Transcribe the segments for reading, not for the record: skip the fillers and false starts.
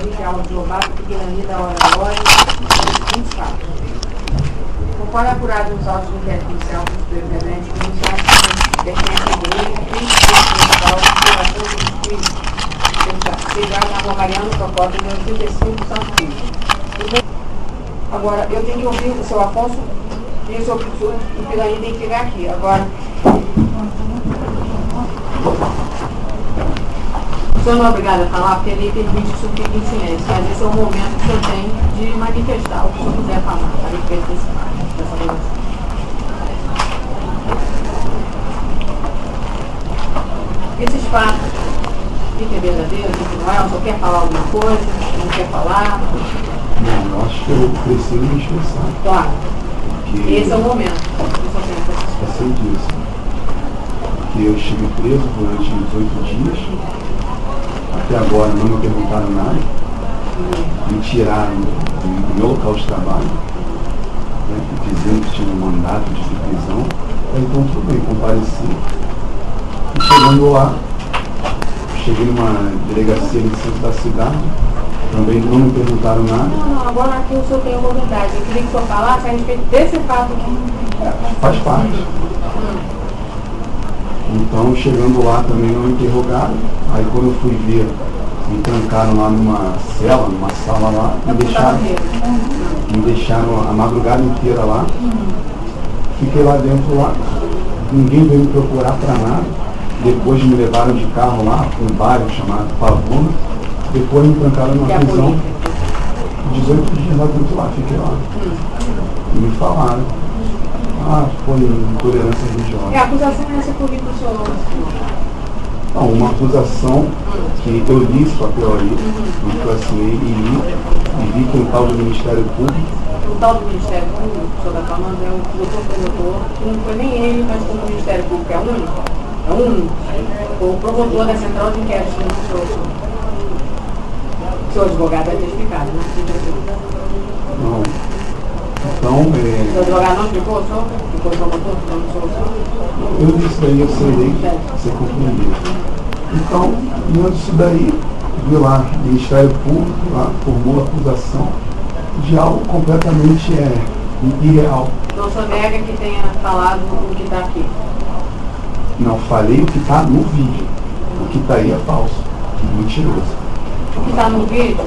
Judicial de Lobato, Piranha da Hora a Hora, 24. Conforme apurado nos autos do inquérito inicial do Superior Tenente, o inicial pertence à igreja, principal, violação do espírito, sediado na rua Mariano Procópio, número 35, São Cristo. Agora, eu tenho que ouvir o seu Afonso e o seu Piranha tem que chegar aqui. Agora, o senhor não é obrigado a falar, porque ele permite que o senhor fique em silêncio, mas esse é o momento que eu tenho de manifestar o que o senhor quiser falar a respeito dessa relação. Esses fatos, o que é verdadeiro, o que não é, o senhor quer falar alguma coisa, não quer falar? Não, eu acho que eu preciso me expressar. Claro. Porque esse é o momento que o senhor tem que eu sei disso. Porque eu estive preso durante 18 dias. Até agora não me perguntaram nada, me tiraram do meu local de trabalho, né, dizendo que tinha um mandato de prisão. Então tudo bem, compareci. E chegando lá, cheguei numa delegacia no centro da cidade, também não me perguntaram nada. Não, agora aqui o senhor tem uma oportunidade. Eu queria que o senhor falasse a respeito desse fato aqui. Faz parte. Então, chegando lá também não me interrogaram. Aí quando eu fui ver, me trancaram lá numa cela, numa sala lá, me deixaram a madrugada inteira lá. Fiquei lá dentro lá, ninguém veio me procurar para nada. Depois me levaram de carro lá para um bairro chamado Pavuna. Depois me trancaram numa prisão. 18 dias lá dentro lá, fiquei lá. E me falaram. Foi intolerância religiosa. E a acusação é essa que eu vi para o senhor? Não, uma acusação que eu li esse papel aí, que eu assinei e vi que um tal do Ministério Público. O tal do Ministério Público, o senhor está falando, é o doutor promotor, que não foi nem ele, mas como o Ministério Público é único, o promotor da Central de Inquérito, o seu advogado vai ter explicado, né? Não. Então, o seu advogado não explicou o senhor? Ficou o promotor? Eu disse daí, eu sei você compreender. Então, diante disso daí, vi lá, o Ministério Público lá, formou a acusação de algo completamente irreal. Então, o senhor nega que tenha falado o que está aqui? Não, falei o que está no vídeo. O que está aí é falso, mentiroso. O que está no vídeo?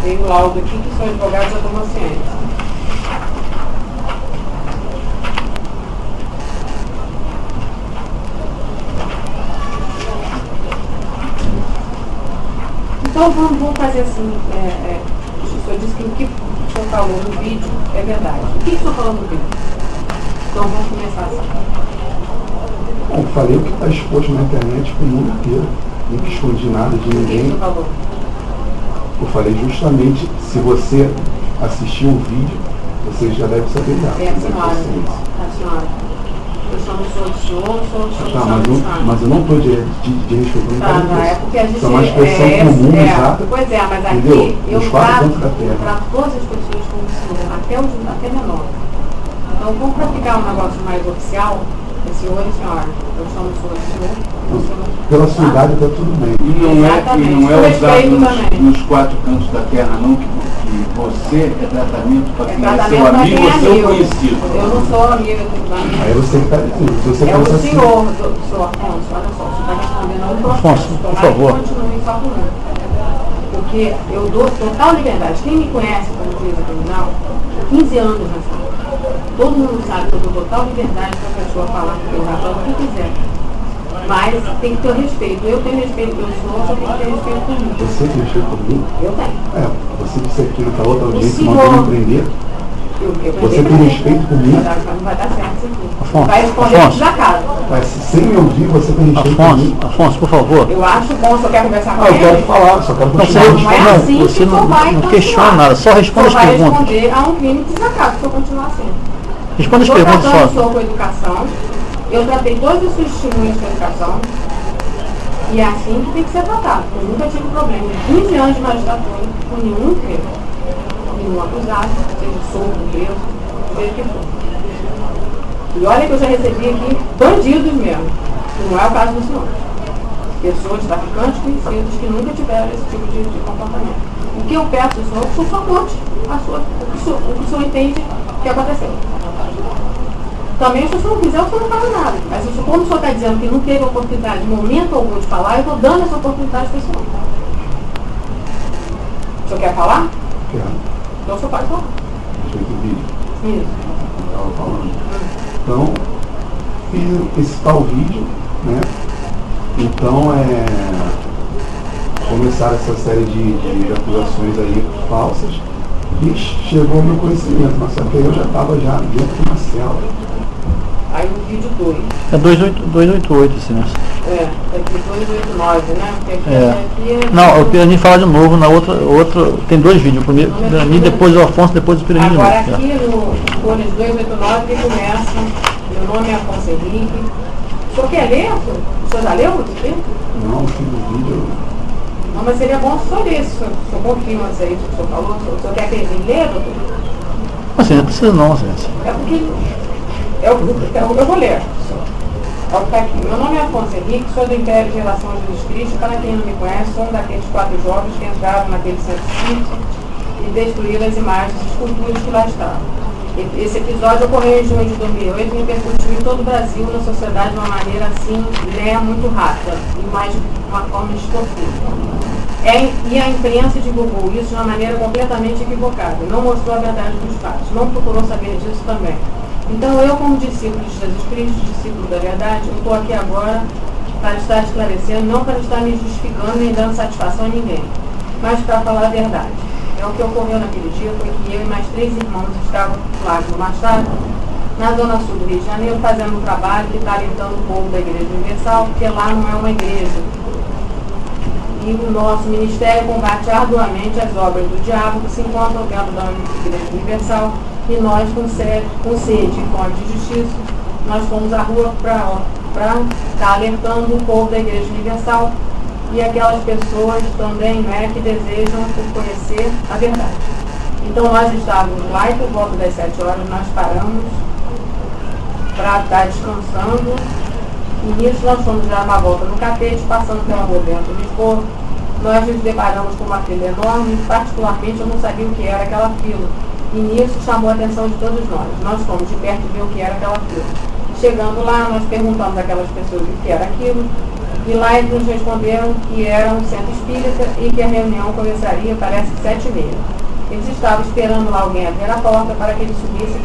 Tem o laudo aqui que o seu advogado já tomou ciência. Então vamos fazer assim, o senhor disse que o que o senhor falou no vídeo é verdade. O que o senhor falou no vídeo? Então vamos começar assim. Bom, falei o que está exposto na internet para o mundo inteiro. Não escondi nada de ninguém. O que o senhor falou? Eu falei justamente, se você assistiu o vídeo, você já deve saber já. É a senhora. Eu sou do senhor, Tá, mas eu não estou de respeito, não quero é porque a gente isso é uma expressão comum, exata. Pois é, mas aqui entendeu? eu Os trato quatro cantos da terra. todas as pessoas como senhor, até menor. Então, vamos praticar um negócio mais oficial, senhor e senhora. Eu chamo o senhor. Pela sua idade está tudo bem. E não é usado nos quatro cantos da terra, não, que você é tratamento para quem é seu amigo ou seu conhecido. Eu não sou amiga do Aí você está dizendo, se você é o pensa assim, senhor, senhor Afonso, olha só, você está respondendo a um processo. Afonso, por favor. Continue só comigo. Porque eu dou total liberdade. Quem me conhece como juíza criminal, 15 anos nessa área. Todo mundo sabe que eu dou total liberdade para a pessoa falar que eu razão o que quiser. Mas tem que ter respeito. Eu tenho respeito pelo senhor, você tem que ter respeito comigo. você tem respeito por mim? Eu tenho. Você disse aqui naquela outra audiência, senhor- mandou me prender. Você tem respeito por mim? Não vai dar certo isso aqui. Afonso, Vai responder Afonso. tudo na casa. Mas sem me ouvir, você tem respeito por mim? Afonso, por favor. Eu acho bom, se eu quero conversar com Eu ele. quero falar, só quero Não, continuar. você, Não é assim que você o senhor vai não continuar. questiona nada, só responde O as senhor vai perguntas. responder a um crime de desacato, se eu continuar assim. Responde as Estou perguntas tratando o só. senhor com educação. Eu tratei todos os seus testemunhos com educação. E é assim que tem que ser tratado. Eu nunca tive problema. 15 anos de magistratura com nenhum crime. Nenhum acusado, seja solto, preso, seja o que for. E olha que eu já recebi aqui bandidos mesmo. Não é o caso do senhor. pessoas, traficantes conhecidos, que nunca tiveram esse tipo de comportamento. O que eu peço, senhor, que o senhor conte o que o senhor entende que aconteceu. Também, se o senhor não quiser, o senhor não fala nada. Mas como o senhor está dizendo que não teve oportunidade, de momento algum, de falar, eu estou dando essa oportunidade para o senhor. O senhor quer falar? Quero. Então o senhor pode falar. Feito o vídeo. Isso. Eu estava falando. Então, fiz esse tal vídeo, né? Então, começaram essa série de acusações aí falsas e chegou ao meu conhecimento, mas só que eu já estava já dentro de uma cela. Aí o vídeo 2. É 288, assim, né? É aqui 289, né? Porque aqui Não, o Pirani fala de novo, na outra tem dois vídeos, o primeiro o Pirani, depois o Afonso, depois o Pirani de novo. Agora aqui no Folhas 289 que começa, meu nome é Afonso Henrique. O senhor quer ler? O senhor já leu o texto? Não, fiz o vídeo. Não, mas seria bom se o senhor lesse, o senhor confirma isso aí que o senhor falou, o senhor quer que ele leia, doutor? Assim, não precisa não, assim. É porque eu vou ler. É o que está aqui. Meu nome é Afonso Henrique, sou do Império de Relação de Jesus Cristo. Para quem não me conhece, sou um daqueles 4 jovens que entraram naquele centro espírita e destruíram as imagens e esculturas que lá estavam. Esse episódio ocorreu em junho de 2008 e repercutiu em todo o Brasil, na sociedade, de uma maneira assim, muito rápida e mais de uma forma distorcida. E a imprensa divulgou isso de uma maneira completamente equivocada, não mostrou a verdade dos fatos, não procurou saber disso também. Então eu, como discípulo de Jesus Cristo, discípulo da verdade, eu estou aqui agora para estar esclarecendo, não para estar me justificando nem dando satisfação a ninguém, mas para falar a verdade. É o que ocorreu naquele dia, foi que eu e mais 3 irmãos estavam lá no Machado, na zona sul do Rio de Janeiro, fazendo um trabalho que está alentando o povo da Igreja Universal, porque lá não é uma igreja. E o nosso ministério combate arduamente as obras do diabo que se encontram dentro da Igreja Universal, e nós, com sede e fome de justiça, nós fomos à rua para estar alertando o povo da Igreja Universal e aquelas pessoas também, né, que desejam conhecer a verdade. Então nós estávamos lá e por volta das 7 horas nós paramos para estar descansando e nisso nós fomos dar uma volta no Catete, passando pela rua Bento Lisboa. Nós nos deparamos com uma fila enorme, particularmente eu não sabia o que era aquela fila. E nisso chamou a atenção de todos nós. Nós fomos de perto ver o que era aquela fila. Chegando lá, nós perguntamos àquelas pessoas o que era aquilo, e lá eles nos responderam que era um centro espírita e que a reunião começaria, parece, 7h30. Eles estavam esperando lá alguém abrir a porta para que eles subissem e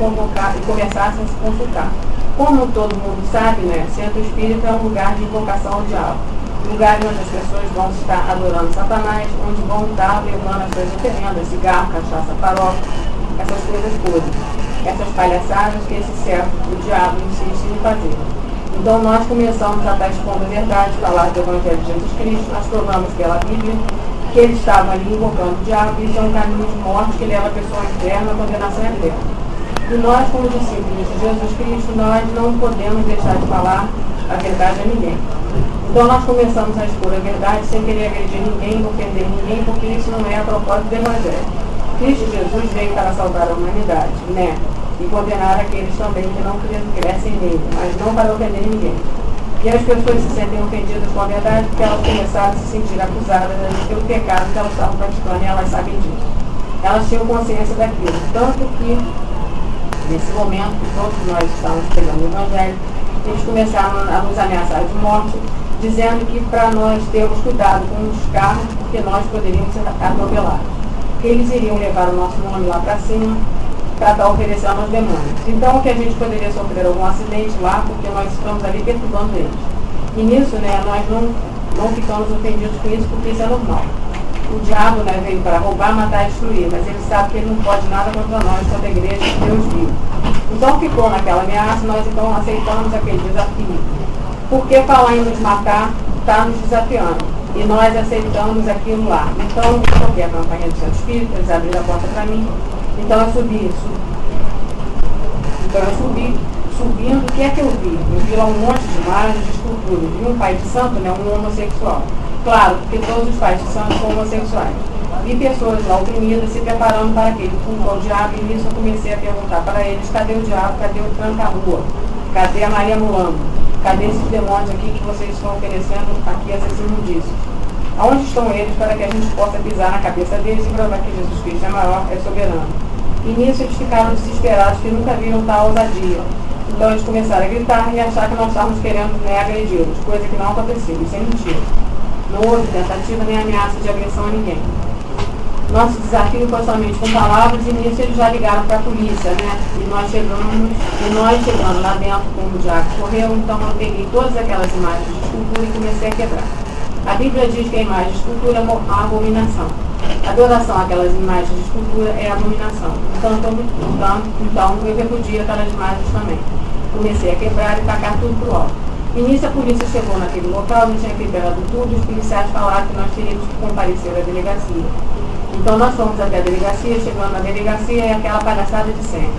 começassem a se consultar. Como todo mundo sabe, né, centro espírita é um lugar de invocação ao diabo. Lugar onde as pessoas vão estar adorando Satanás, onde vão estar levando as suas oferendas, cigarro, cachaça, farofa, essas coisas todas, essas palhaçadas que esse servo do diabo insiste em fazer. Então nós começamos a estar expondo a verdade, falar do Evangelho de Jesus Cristo, nós provamos pela Bíblia que ele estava ali invocando o diabo, e isso é um caminho de morte que leva a pessoa ao inferno, à condenação eterna. E nós, como discípulos de Jesus Cristo, nós não podemos deixar de falar a verdade a ninguém. Então nós começamos a expor a verdade sem querer agredir ninguém, ofender ninguém, porque isso não é a propósito do Evangelho. Cristo Jesus veio para salvar a humanidade, né? E condenar aqueles também que não crescem nele, mas não para ofender ninguém. E as pessoas se sentem ofendidas com a verdade porque elas começaram a se sentir acusadas pelo pecado que elas estavam praticando e elas sabem disso. Elas tinham consciência daquilo, tanto que nesse momento que todos nós estávamos pegando o Evangelho, eles começaram a nos ameaçar de morte, dizendo que para nós termos cuidado com os carros, porque nós poderíamos ser atropelados. Que eles iriam levar o nosso nome lá para cima, para estar oferecendo aos demônios. Então, que a gente poderia sofrer algum acidente lá, porque nós estamos ali perturbando eles. E nisso, né, nós não ficamos ofendidos com isso, porque isso é normal. O diabo, né, veio para roubar, matar e destruir, mas ele sabe que ele não pode nada contra nós, contra a igreja de Deus vivo. Então ficou naquela ameaça, nós então aceitamos aquele desafio. Porque falar em nos matar está nos desafiando. E nós aceitamos aquilo lá. Então, eu toquei a campanha do Centro Espírita, eles abriram a porta para mim. Então eu subi. Subindo, o que é que eu vi? Eu vi lá um monte de imagens, de esculturas. Vi um pai de santo, né, um homossexual. Claro, porque todos os pais de santo são homossexuais. Vi pessoas lá oprimidas se preparando para aquele culto ao diabo, e nisso eu comecei a perguntar para eles: cadê o diabo? Cadê o tranca-rua? Cadê a Maria Mulambo? Cadê esses demônios aqui que vocês estão oferecendo aqui essas imundícias? Aonde estão eles para que a gente possa pisar na cabeça deles e provar que Jesus Cristo é maior, é soberano? E nisso eles ficaram desesperados, que nunca viram tal ousadia. Então eles começaram a gritar e achar que nós estávamos querendo agredi-los, coisa que não aconteceu, isso é mentira. Não houve tentativa nem ameaça de agressão a ninguém. Nosso desafio foi somente com palavras e nisso eles já ligaram para a polícia, né? E nós chegando lá dentro, como o diabo correu, então eu peguei todas aquelas imagens de escultura e comecei a quebrar. A Bíblia diz que a imagem de escultura é uma abominação. A adoração àquelas imagens de escultura é abominação. Então eu repudio aquelas imagens também. Comecei a quebrar e tacar tudo para o alto. E nisso a polícia chegou naquele local, não tinha liberado tudo, e os policiais falaram que nós teríamos que comparecer à delegacia. Então nós fomos até a delegacia, chegando na delegacia é aquela palhaçada de sempre.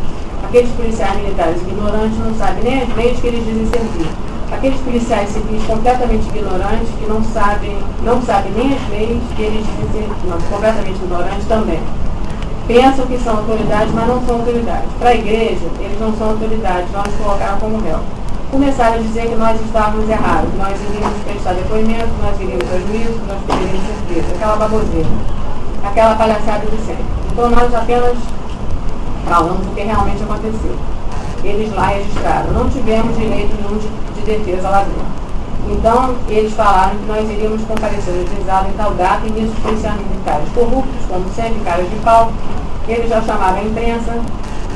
Aqueles policiais militares ignorantes não sabem nem as leis que eles dizem servir. Aqueles policiais civis completamente ignorantes, que não sabem nem as leis que eles dizem servir, completamente ignorantes também. Pensam que são autoridades, mas não são autoridades. Para a igreja, eles não são autoridades, nós nos colocaram como réu. Começaram a dizer que nós estávamos errados, nós iríamos prestar depoimento, nós iríamos ao juízo, nós poderíamos ser presos, aquela baboseira, aquela palhaçada de sempre. Então nós apenas falamos o que realmente aconteceu. Eles lá registraram, não tivemos direito nenhum de defesa lá dentro. Então eles falaram que nós iríamos comparecer no juizado em tal data e nisso os policiais militares corruptos, como sempre, caras de pau, eles já chamaram a imprensa,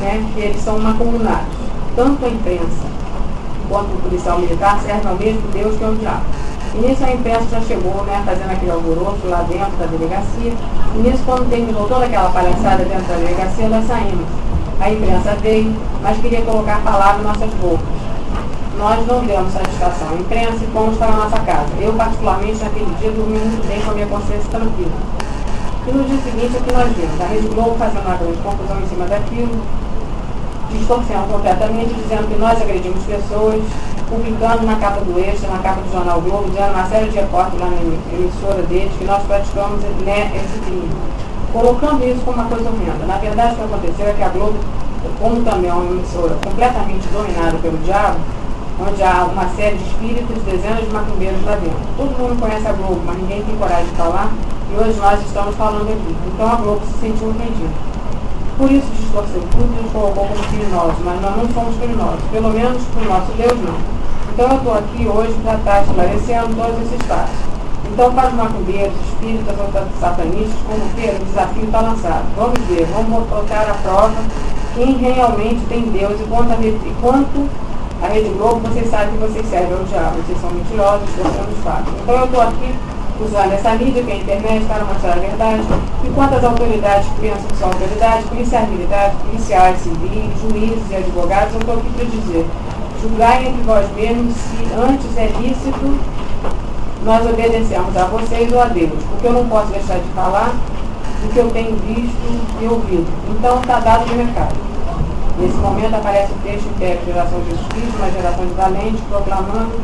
né, que eles são macumunados. Tanto a imprensa quanto o policial militar servem ao mesmo Deus que é o diabo. E nisso a imprensa já chegou, né, fazendo aquele alvoroço lá dentro da delegacia. E nisso, quando terminou toda aquela palhaçada dentro da delegacia, nós saímos. A imprensa veio, mas queria colocar palavras em nossas bocas. Nós não demos satisfação à imprensa e fomos para a nossa casa. Eu, particularmente, naquele dia, dormi muito bem com a minha consciência tranquila. E no dia seguinte, o que nós vimos? A Rede Globo fazendo uma grande confusão em cima daquilo, distorcendo completamente, dizendo que nós agredimos pessoas, publicando na capa do Extra, na capa do Jornal Globo, dizendo uma série de repórteres lá na emissora deles que nós praticamos, né, esse crime. Colocando isso como uma coisa horrenda. Na verdade, o que aconteceu é que a Globo, como também é uma emissora completamente dominada pelo diabo, onde há uma série de espíritos, dezenas de macumbeiros lá dentro. Todo mundo conhece a Globo, mas ninguém tem coragem de falar, e hoje nós estamos falando aqui. Então a Globo se sentiu ofendida. Por isso distorceu tudo e nos colocou como criminosos, mas nós não somos criminosos, pelo menos o nosso Deus não. Então eu estou aqui hoje para estar esclarecendo todos esses fatos. Então, para os macumbeiros, espíritas ou satanistas, como queiram, o desafio está lançado. Vamos ver, vamos colocar à prova quem realmente tem Deus e quanto a Rede Globo, vocês sabem que vocês servem ao diabo, vocês são mentirosos, distorcendo os fatos. Então eu estou aqui usando essa mídia, que é a internet, para mostrar a verdade. E quantas autoridades que pensam que são autoridades, policiais militares, policiais civis, juízes e advogados, eu estou aqui para dizer, julgai entre vós mesmos se antes é lícito nós obedecemos a vocês ou a Deus, porque eu não posso deixar de falar do que eu tenho visto e ouvido. Então está dado de recado. Nesse momento aparece o texto Império, geração de Jesus Cristo, uma geração de valentes, proclamando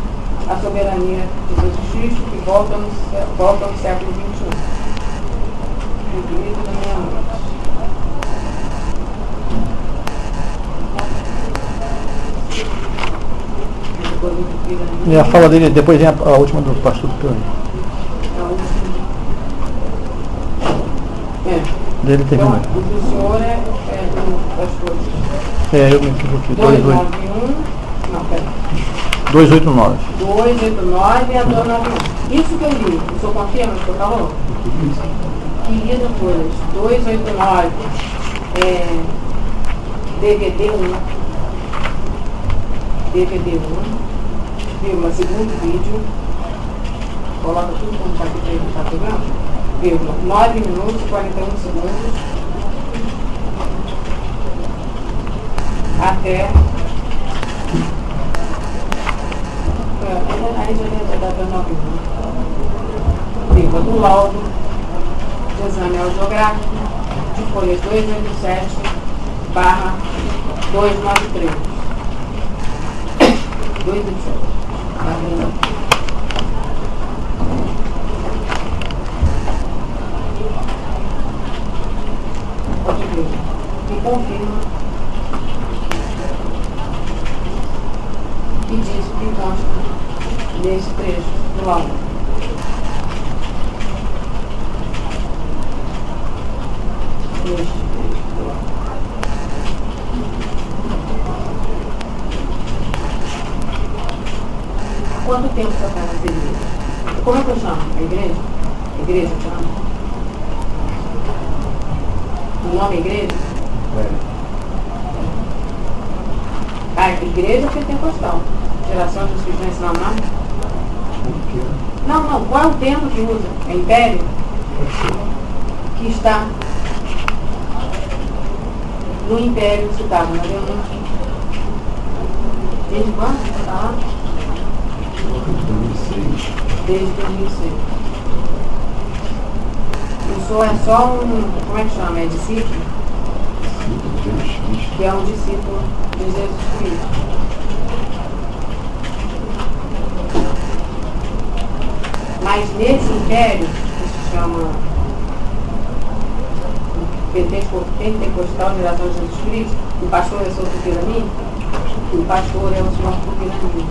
a soberania de Jesus Cristo, que volta no século XXI. O grito da meia-noite. E a fala dele, depois vem a última do pastor do Pione. Dele termina. Então, o do senhor é do pastor. Eu me equivoquei. 291. Não, peraí. 289. 289 e a 291. Isso que eu li, o senhor confirma o que o senhor falou? Querida Folhas, 289, DVD 1, vírgula, segundo vídeo, coloca tudo como está aqui para ele, está pegando? Vírgula, 9 minutos e 41 segundos, até... Aí já tem a data 9 minutos. Vírgula, do laudo de exame audiográfico de folhas 287 barra 293. 227. Pode ver. E confirma. E diz o que consta como é que eu chamo? A igreja? A igreja chama? O nome é igreja? A igreja pentecostal. Geração dos cristãos não, não? Não. Qual é o termo que usa? É império? Que está no império citado, não é? Desde quando? Está lá? Desde 2006. O senhor é só um, como é que chama? É discípulo? Que é um discípulo de Jesus Cristo. Mas nesse império, que se chama Pentecostal, Geração de Jesus Cristo, o pastor é o Sr. Tupirani, o pastor é o Sr. Tupirani.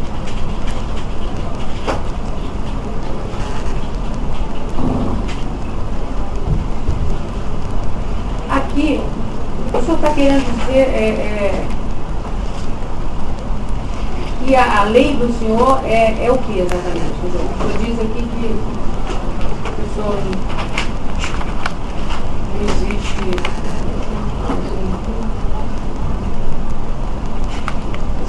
Aqui, o senhor está querendo dizer que a lei do senhor é o que exatamente? O senhor diz aqui que o senhor não existe.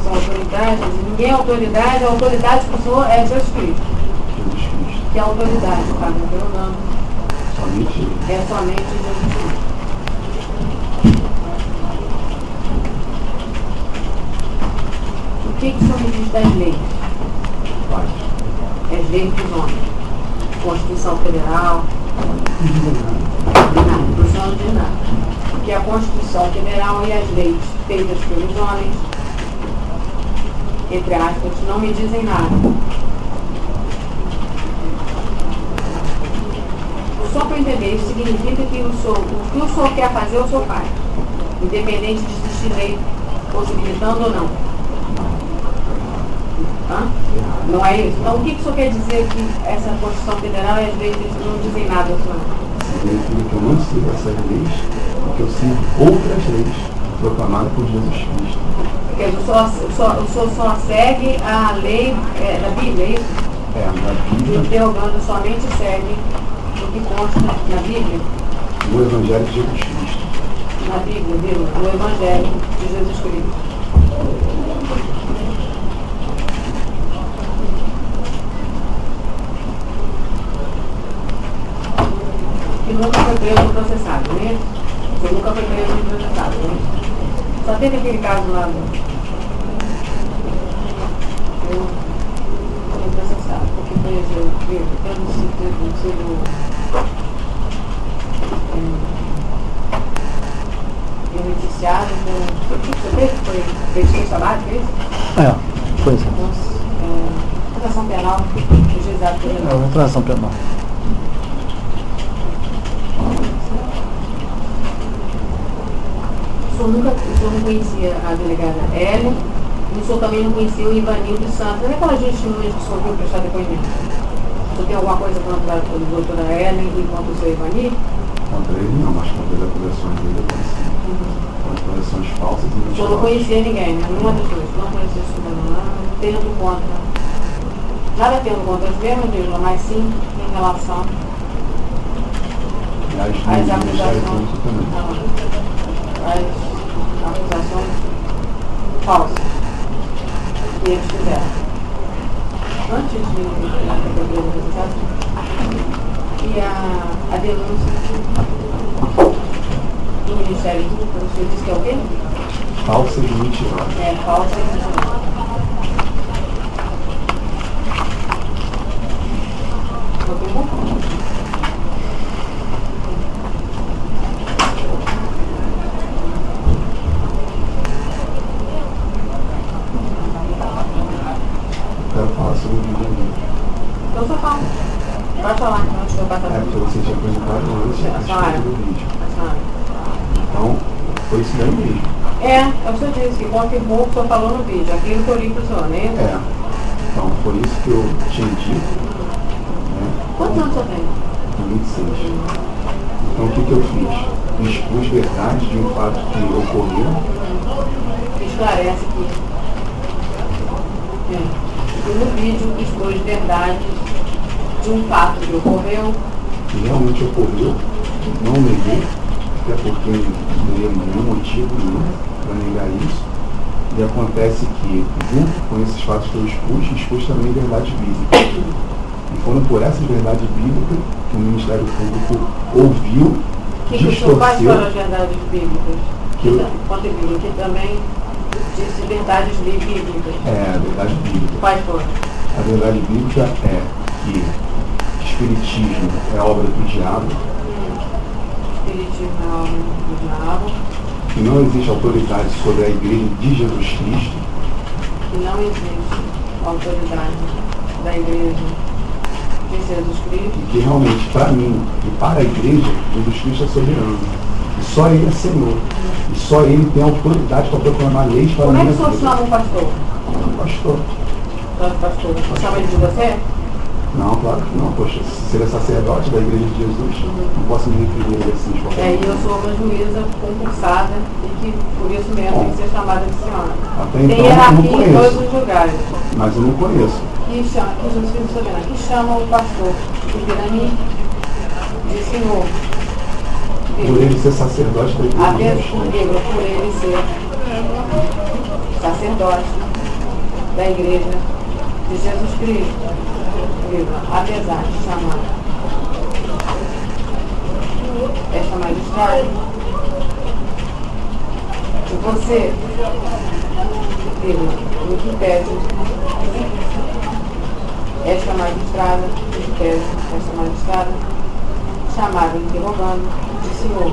São autoridades, ninguém é autoridade, a autoridade do senhor é Jesus Cristo. Que é a autoridade, tá? Não pelo nome. É somente Jesus Cristo. O que o senhor me diz das leis? As leis dos homens. Constituição Federal. Nada, o senhor não diz nada. Porque a Constituição Federal e as leis feitas pelos homens, entre aspas, não me dizem nada. Só para entender, isso significa que o que o senhor quer fazer, o senhor faz. Independente de existir lei possibilitando ou não. Hã? Não é isso? Então o que o senhor quer dizer que essa Constituição Federal e as leis não dizem nada ao senhor? Significa que eu não sigo essas leis, porque eu sigo outras leis proclamadas por Jesus Cristo. Quer dizer, o senhor só segue a lei da Bíblia, é isso? Na Bíblia. O teólogo somente segue o que consta na Bíblia? No Evangelho de Jesus Cristo. Na Bíblia, viu? No Evangelho de Jesus Cristo. E nunca foi preso e processado, né? Você nunca foi preso e processado, né? Só teve aquele caso lá foi processado, porque foi pelo sido beneficiado com. Você fez sabático, é isso? Foi isso. Transação penal, o juizado penal. Transação penal. O senhor não conhecia a delegada Ellen, e o senhor também não conhecia o Ivanildo Santos. Não é aquelas testemunhas que o senhor viu prestar depoimento? O senhor tem alguma coisa contra a doutora Ellen e contra o seu Ivanildo? Contra ele não, mas contra as acusações dele eu conheci. Contra acusações falsas e O senhor não conhecia ninguém, né? Nenhuma das duas. Não conhecia o senhor, não tendo contra. Nada tendo contra as mesmas, vírgula, mas sim em relação às acusações. As acusações falsas que eles fizeram. Antes de e a denúncia do Ministério Público, o senhor disse que é o quê? Falsa e mentirosa. Falsa e mentirosa. Quero falar sobre o vídeo ali. Então só fala. Pode falar, então, antes de eu passar. Porque você tinha apresentado hoje a respeito do vídeo. Pode Então, foi isso daí mesmo. o senhor disse que confirmou o que o senhor falou no vídeo, aquilo que eu li para o senhor, né? Então, foi isso que eu tinha dito. Né? Quantos anos o senhor tem? 26. Então, o que eu fiz? Expus verdades de um fato que ocorreu. Esclarece que no vídeo expôs verdades de um fato que ocorreu. Que realmente ocorreu, não neguei, até porque não teria nenhum motivo para negar isso. E acontece que, junto com esses fatos que eu expus também verdades bíblicas. E foram por essas verdades bíblicas que o Ministério Público ouviu, distorceu. Quais foram as verdades bíblicas? Que também disse verdades bíblicas. É, a verdade bíblica. Quais foram? A verdade bíblica é que Espiritismo é obra do diabo. Espiritismo é obra do diabo. Que não existe autoridade sobre a Igreja de Jesus Cristo. Que não existe autoridade da Igreja de Jesus Cristo. E que realmente, para mim e para a Igreja, Jesus Cristo é soberano. E só Ele é Senhor. E só Ele tem autoridade para proclamar leis para a minha vida. Como é que o senhor chama um pastor? Pastor. Pastor. Você chama ele de você? Não, claro que não. Poxa, se ele é sacerdote da Igreja de Jesus, não posso me referir a ele assim de qualquer E eu sou uma juíza concursada e que por isso mesmo tem que ser chamada de senhora. Até Tem então, hierarquia eu não em todos conheço. os lugares. Mas eu não conheço. Que Jesus Cristo soberano, que chama o pastor Ipirani de senhor. Por ele ser sacerdote da Igreja de Jesus. Por ele ser sacerdote da Igreja de Jesus Cristo. Apesar de chamar esta magistrada, que você, no que pede esta magistrada, chamada interrogando de senhor.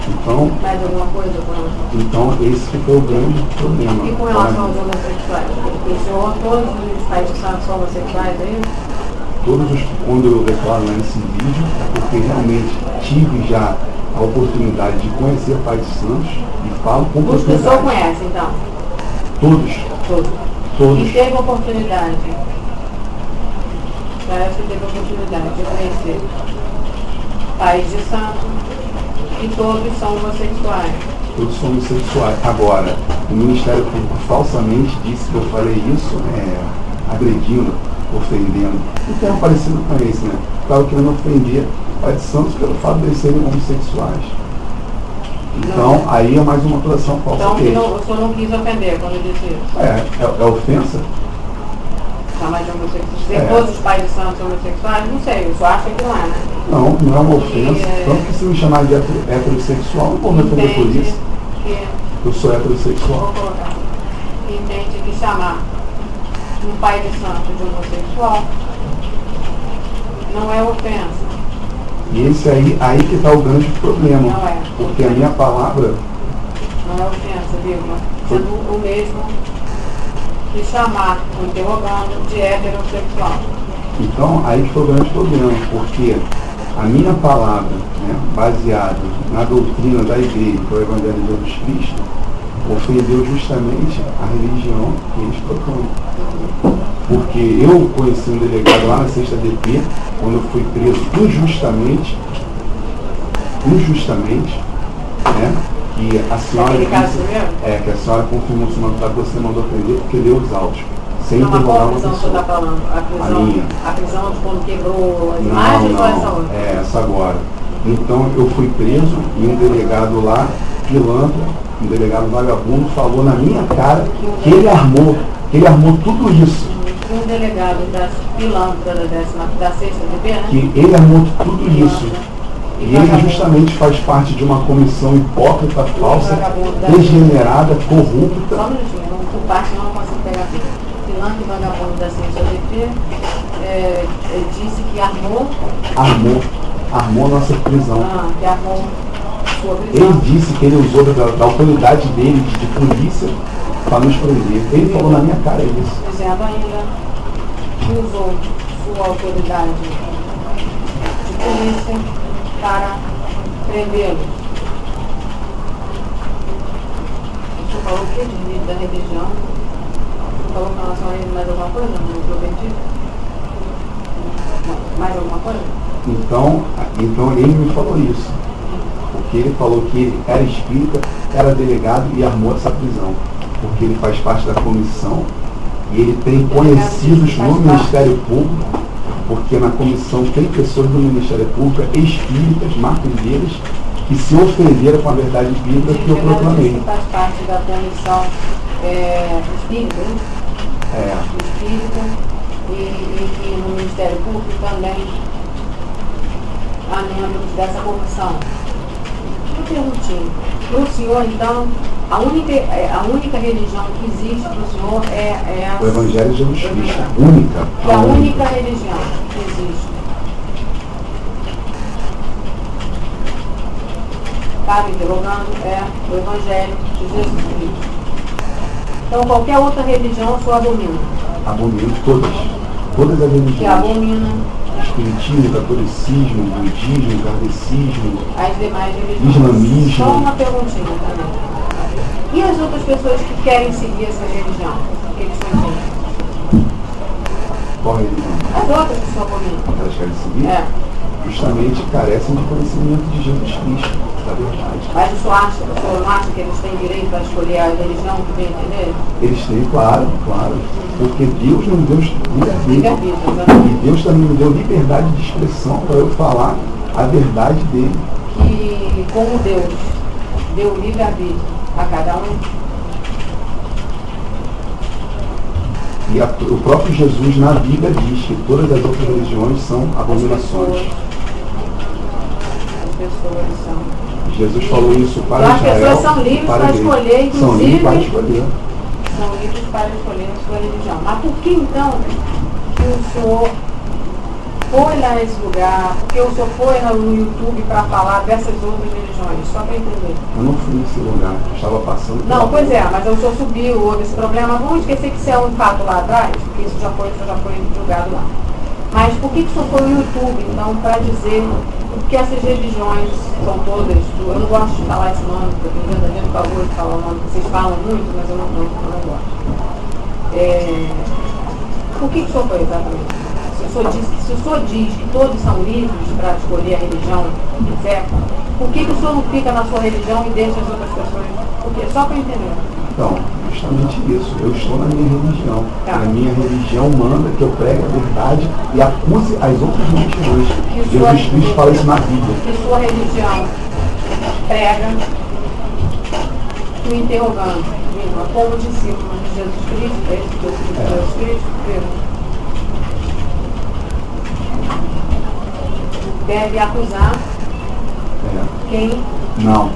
Então, Mais alguma coisa, Bruno? então esse ficou o grande problema. E com relação aos homossexuais? O senhor, todos os pais de santos são homossexuais, é isso? Quando eu declaro lá nesse vídeo, é porque realmente tive já a oportunidade de conhecer Pai de Santos e falo com Os que o senhor propriedade. conhece, então? Todos. E teve a oportunidade? Parece que teve a oportunidade de conhecer pais de santos e todos são homossexuais. Todos são homossexuais. Agora, o Ministério Público falsamente disse que eu falei isso, agredindo, ofendendo. Não tem um parecido com esse, né? Estava querendo ofender Pai de Santos pelo fato de eles serem homossexuais. Então, aí é mais uma acusação falsa Então, deles. o senhor não quis ofender quando disse isso? É ofensa? Chamar de homossexuais. Todos os pais de santos são homossexuais? Não sei, o senhor acha que não é, né? Não é uma ofensa. Tanto que se me chamar de heterossexual, não vou me ofender por isso. Eu sou heterossexual. Vou colocar. Entende que chamar um pai de santo de homossexual não é ofensa. E esse aí que está o grande problema. Não é. Porque a minha palavra... Não é ofensa, vírgula. Sendo o mesmo que chamar o interrogando de heterossexual. Então, aí que foi o grande problema, porque a minha palavra, né, baseada na doutrina da Igreja, que é o Evangelho de Jesus Cristo, ofendeu justamente a religião que eles proclamam. Porque eu conheci um delegado lá na 6ª DP, quando eu fui preso injustamente, né, que a senhora que a senhora confirmou o mandato que você mandou prender porque deu os autos. Sem interrogar uma pessoa. Está falando? A prisão de quando quebrou as imagens ou essa outra? É essa agora. Então eu fui preso e um delegado lá, pilantra, um delegado vagabundo, falou na minha cara que ele armou tudo isso. Um delegado da pilantra da 6ª DP, né? Que ele armou tudo isso. E ele justamente faz parte de uma comissão hipócrita, falsa, degenerada, corrupta. Só um minutinho, por parte não consigo pegar tudo. Pilantra e vagabundo da 6ª DP disse que armou nossa prisão. Que armou sua prisão. Ele disse que ele usou da autoridade dele, de polícia, para nos prender. Ele falou na minha cara isso. Dizendo ainda que usou sua autoridade de polícia para prendê-lo. O senhor falou o quê? Da religião? O senhor falou com relação a ele mais alguma coisa? Não estou perdido? Mais alguma coisa? Então ele me falou isso. Porque ele falou que ele era espírita, era delegado e armou essa prisão. Porque ele faz parte da comissão E ele tem conhecidos no Ministério Público, porque na comissão tem pessoas do Ministério Público, espíritas, macumbeires, que se ofenderam com a verdade bíblica que eu proclamei. Faz parte da comissão espírita, né? Espírita, e no Ministério Público também há membros dessa comissão. Uma perguntinha. Para o senhor, então, a única religião que existe para o senhor é a... O Evangelho de Jesus Cristo. Única. É a única religião que existe. Para interrogando, é o Evangelho de Jesus Cristo. Então, qualquer outra religião, o senhor abomina? Abomino todas. Todas as religiões. Que abomina? Espiritismo, catolicismo, budismo, kardecismo, As demais religiões. islamismo. Só uma perguntinha também. E as outras pessoas que querem seguir essa religião? O que eles fazem? Qual religião? As outras que o senhor abomina? Elas querem seguir? Justamente carecem de conhecimento de Jesus Cristo, da verdade. Mas o senhor não acha que eles têm direito a escolher a religião que bem entender? Eles têm, claro. Porque Deus não deu livre-arbítrio. Exatamente. E Deus também me deu liberdade de expressão para eu falar a verdade dele. Que, como Deus deu livre-arbítrio a cada um, E o próprio Jesus na Bíblia diz que todas as outras religiões são abominações. as pessoas são... Jesus falou isso para Então, as Israel. pessoas são livres para ele. escolher, São livres para inclusive, escolher. são livres para escolher a sua religião. Mas por que então que o senhor foi lá nesse lugar, porque o senhor foi no YouTube para falar dessas outras religiões? Só para entender. Eu não fui nesse lugar, eu estava passando. Não, pois é, mas o senhor subiu, houve esse problema. Vamos esquecer que isso é um fato lá atrás, porque isso já foi julgado lá. Mas por que o senhor foi no YouTube, então, para dizer que essas religiões são todas, eu não gosto de falar esse nome, porque eu tenho gente favor de falar o nome, vocês falam muito, mas eu não gosto. Por que o senhor foi exatamente? Se o senhor diz que todos são livres para escolher a religião que quiser, por que o senhor não fica na sua religião e deixa as outras pessoas? Por quê? Só para entender. Então, justamente isso. Eu estou na minha religião. Tá. A minha religião manda que eu pregue a verdade e acuse as outras religiões. Jesus Cristo fala isso na Bíblia. Que sua religião prega, me interrogando, como discípulo de Jesus Cristo, deve acusar quem Não.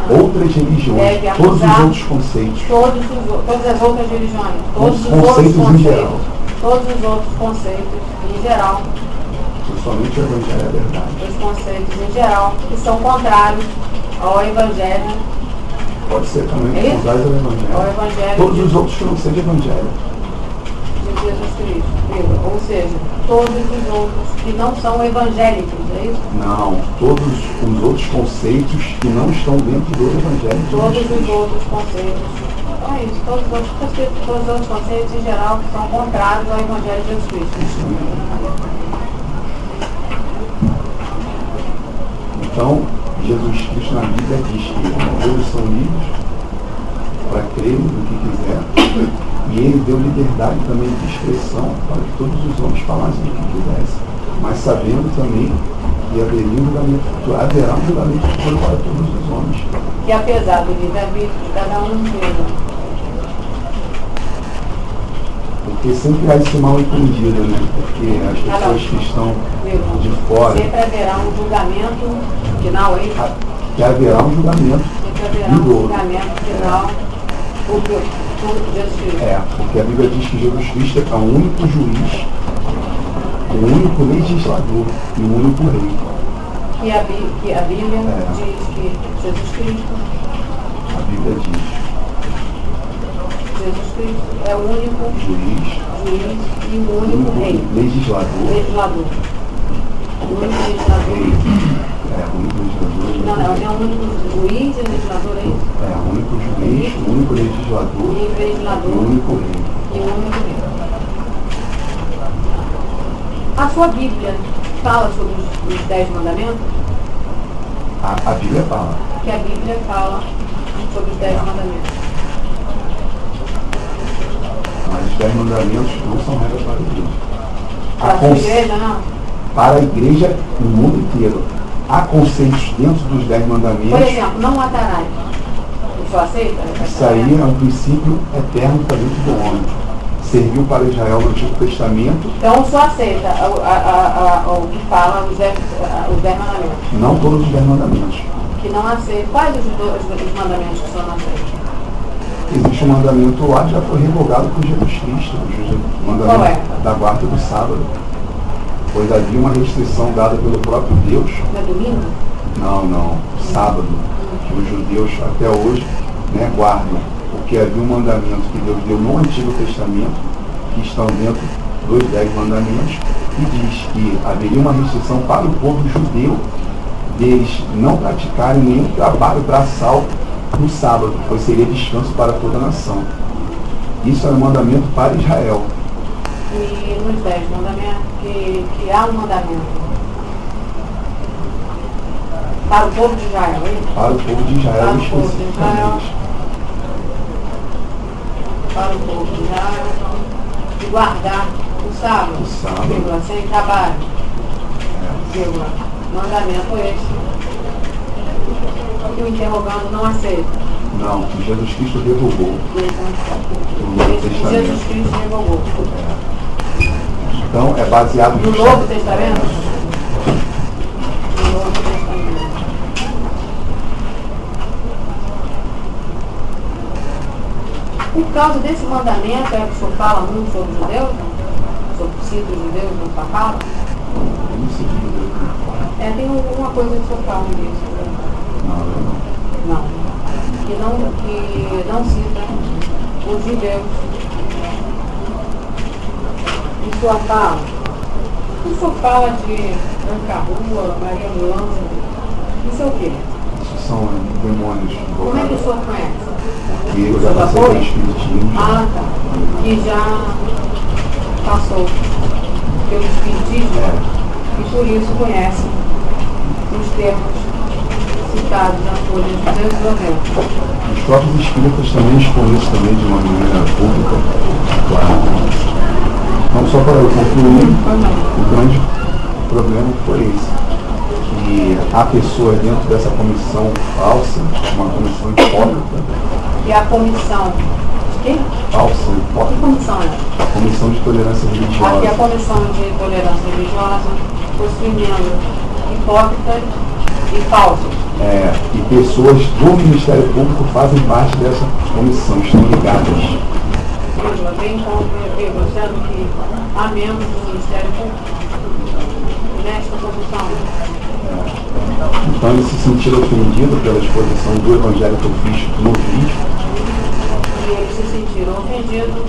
Outras religiões, deve todos os acusar outros conceitos. todas as outras religiões, todos os Conceitos outros em conceitos, geral. todos os outros conceitos em geral, Somente o Evangelho é a verdade. os conceitos em geral, que são contrários ao Evangelho, Pode ser também É isso? contrário ao Evangelho. ao Evangelho Todos os outros que não sejam Evangelho. de Jesus Cristo. Ou seja, todos os outros que não são evangélicos, é isso? Não, todos os outros conceitos que não estão dentro do Evangelho de Todos Jesus os Cristo. outros conceitos. Então é isso, todos os outros conceitos em geral que são contrários ao Evangelho de Jesus Cristo. Então, Jesus Cristo na Bíblia diz que todos são livres para crer no que quiser, e ele deu liberdade também de expressão para que todos os homens falassem o que quisessem, mas sabendo também que haverá um julgamento futuro para todos os homens. Que apesar do livre-arbítrio de cada um mesmo, Porque sempre há esse mal entendido, né? Porque as pessoas que estão de fora, sempre haverá um julgamento final, hein? que haverá um julgamento Sempre haverá um vindouro. julgamento final por Jesus Cristo. Porque a Bíblia diz que Jesus Cristo é o único juiz, o único legislador e o único rei. Que a Bíblia diz que Jesus Cristo, A Bíblia diz Jesus Cristo é o único juiz, juiz e o único rei. legislador, Legislador. O único legislador. rei. O único legislador. Não, é o único juiz e legislador, é isso? O único juiz, o único legislador E e legislador o único rei. e o único rei. A sua Bíblia fala sobre os 10 mandamentos? A Bíblia fala. Que a Bíblia fala sobre os 10 mandamentos. Mas Mas os 10 mandamentos não são regras para a igreja. Para a igreja, não? Para a igreja no mundo inteiro. Há conceitos dentro dos 10 mandamentos. Por exemplo, não matarás. O senhor aceita? Isso aí é um princípio eterno para dentro do homem. Serviu para Israel no Antigo Testamento. Então o senhor aceita o que fala os 10 mandamentos? Não todos os 10 mandamentos. Que não aceita. Quais os mandamentos que o senhor não aceita? Existe um mandamento lá que já foi revogado por Jesus Cristo. O mandamento Qual é? da guarda do sábado. Pois havia uma restrição dada pelo próprio Deus. Não é domingo? Não. Sábado. Que os judeus até hoje guardam. Porque havia um mandamento que Deus deu no Antigo Testamento, que estão dentro dos 10 mandamentos, e diz que haveria uma restrição para o povo judeu deles não praticarem nenhum trabalho braçal no sábado, pois seria descanso para toda a nação. Isso era um mandamento para Israel. E nos 10 mandamentos, que há um mandamento para o povo de Israel, hein? Para o povo de Israel, Para o povo de Israel. especificamente. Para o povo de Israel, de guardar o sábado, vírgula, sem trabalho, vírgula, mandamento esse. E o interrogando não aceita. Não, que Jesus Cristo revogou. Jesus Cristo revogou. Então, é baseado No Novo Testamento? No Novo Testamento. Por causa desse mandamento, é que o senhor fala muito sobre os judeus? O senhor cita os judeus no papal? Tem alguma coisa que o senhor fala disso. Não. Que não cita os judeus. O senhor fala de Branca Rua, Maria Luana. Isso é o quê? Isso são demônios. Como é que o senhor conhece? Porque eu já passei pelo espiritismo. Tá. Que já passou pelo espiritismo e por isso conhece os termos citados na folha de 290. Os próprios espíritas também expõem isso também de uma maneira pública, claro. Não só para eu concluir, o grande problema foi esse. Que há pessoas dentro dessa comissão falsa, uma comissão hipócrita. E a comissão de quê? Falsa, Que hipócrita. comissão é? A comissão de tolerância religiosa. Aqui a comissão de tolerância religiosa possui membros hipócritas e falsos. E pessoas do Ministério Público fazem parte dessa comissão, estão ligadas. Bem como sendo que há membros do Ministério Público nesta comissão. Então ele se sentiu ofendido pela exposição do Evangelho que eu fiz no vídeo. E eles se sentiram ofendidos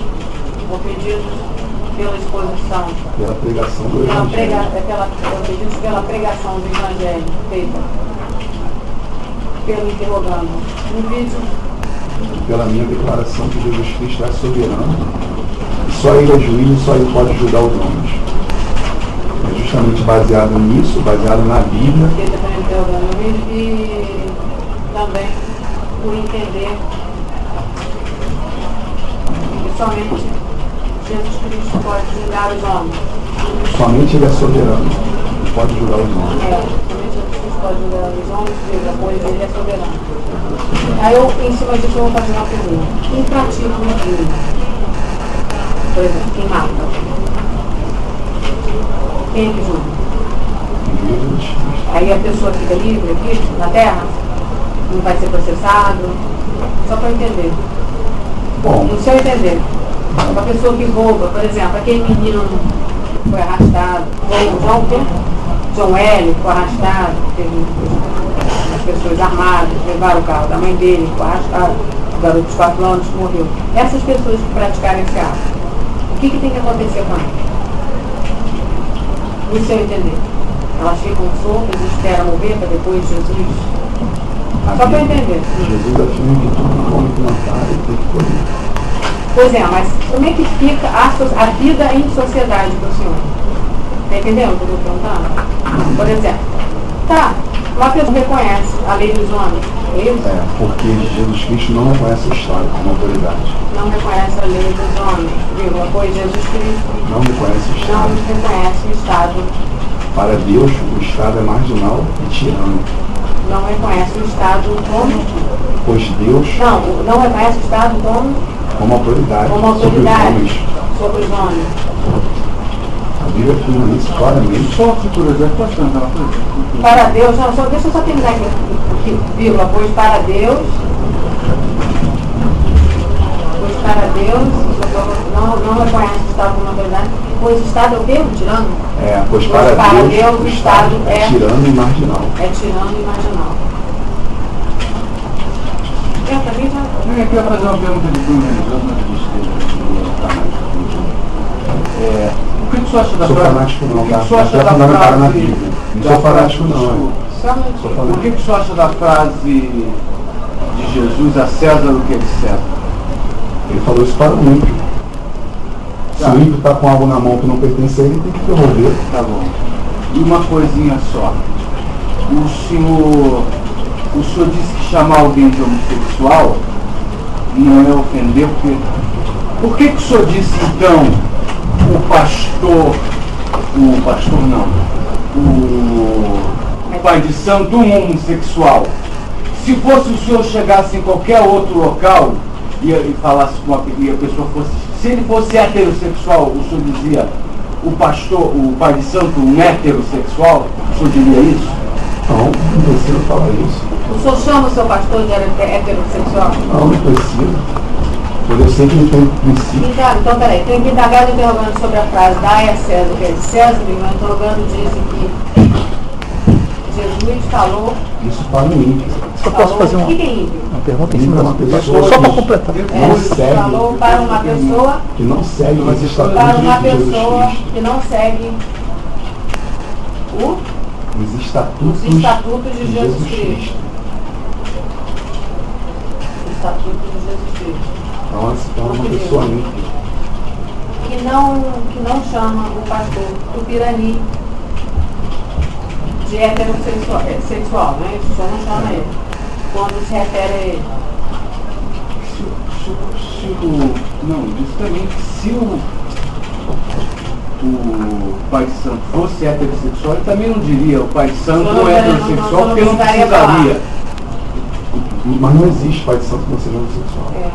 pela exposição. Pela pregação do Evangelho. Ofendidos pela pregação do Evangelho feita pelo interrogando. No vídeo. Pela minha declaração que Jesus Cristo é soberano. Só ele é juiz e só ele pode julgar os homens. É justamente baseado nisso, baseado na Bíblia. E também por entender que somente Jesus Cristo pode julgar os homens. Somente ele é soberano, ele pode julgar os homens. Somente Jesus Cristo pode julgar os homens, pois ele é soberano. Aí eu, em cima disso, eu vou fazer uma pergunta. Quem pratica o crime? Por exemplo, quem mata? Quem é que julga? Aí a pessoa fica livre aqui, na terra? Não vai ser processado? Só para eu entender. Bom, No seu entender. Uma pessoa que rouba, por exemplo, aquele menino foi arrastado, João Hélio foi arrastado, teve as pessoas armadas, levaram o carro da mãe dele, foi arrastado, o garoto de 4 anos morreu. Essas pessoas que praticaram esse ato, o que tem que acontecer com elas? No seu entender. Elas ficam soltas e esperam morrer para depois Jesus. Só para eu entender. Jesus afirma que tudo come que matar e tem que colher. Pois é, mas como é que fica a vida em sociedade para o senhor? Está entendendo o que eu estou perguntando? Por exemplo, Uma pessoa reconhece a lei dos homens, é isso? É, porque Jesus Cristo não reconhece o Estado como autoridade. Não reconhece a lei dos homens, vírgula, pois Jesus Cristo Não reconhece o não Estado. reconhece o Estado, Para Deus, o Estado é marginal e tirano. não reconhece o Estado como... Pois Deus, Não reconhece o Estado como autoridade, como sobre os autoridade homens, sobre os homens. a Bíblia afirma isso claramente. Só por curiosidade, posso perguntar uma coisa? Para Deus, não, deixa eu só terminar aqui, vírgula, pois para Deus, não reconhece o Estado como autoridade, pois o Estado é o quê? O tirano? É, pois Para para Deus, Deus, o Estado é tirano e marginal. É tirano e marginal. Eu também já... Eu queria fazer uma pergunta de cunho religioso, mas a gente o que você acha da Sou frase? fanático não, O que tá? você acha Mas é da fundamental na frase? Bíblia. Não da sou fanático frase- não. Só um minutinho. Sou O fanático. que você acha da frase de Jesus, a César o que é de César? Ele falou isso para o ímpio. Se Tá. o ímpio está com algo na mão que não pertence a ele, tem que devolver. Tá bom. E uma coisinha só. O senhor disse que chamar alguém de homossexual não é ofender, porque... Por que o senhor disse, então, o pai de santo um homossexual? Se fosse o senhor chegasse em qualquer outro local e falasse com e a pessoa fosse... Se ele fosse heterossexual, o senhor dizia o pai de santo um heterossexual? O senhor diria isso? Não, não precisa falar isso. O senhor chama o seu pastor de heterossexual? Não precisa. Porque eu sei que ele tem princípio. Então, peraí, tem que indagar interrogando sobre a frase dai a César o que é de César, e o interrogando diz que Jesus falou... Isso para o ímpio. Só posso fazer O que é ímpio? uma pergunta em cima da Uma nossa pessoa só para que completar. não segue, Falou para uma pessoa... que não segue os Para estatutos uma de Jesus pessoa Cristo. que não segue Os os estatutos estatutos de de Jesus Jesus Cristo. Cristo. Os estatutos de Jesus Cristo. Então, ela se torna uma pessoa ímpia. Que não chama o pastor Tupirani de heterossexual, né? Isso só não chama ele. Quando se refere a ele. Não, justamente se o pai de santo fosse heterossexual, ele também não diria o pai de santo Não, é não, heterossexual, não porque não precisaria precisaria. Mas não existe pai de santo que não seja homossexual. É.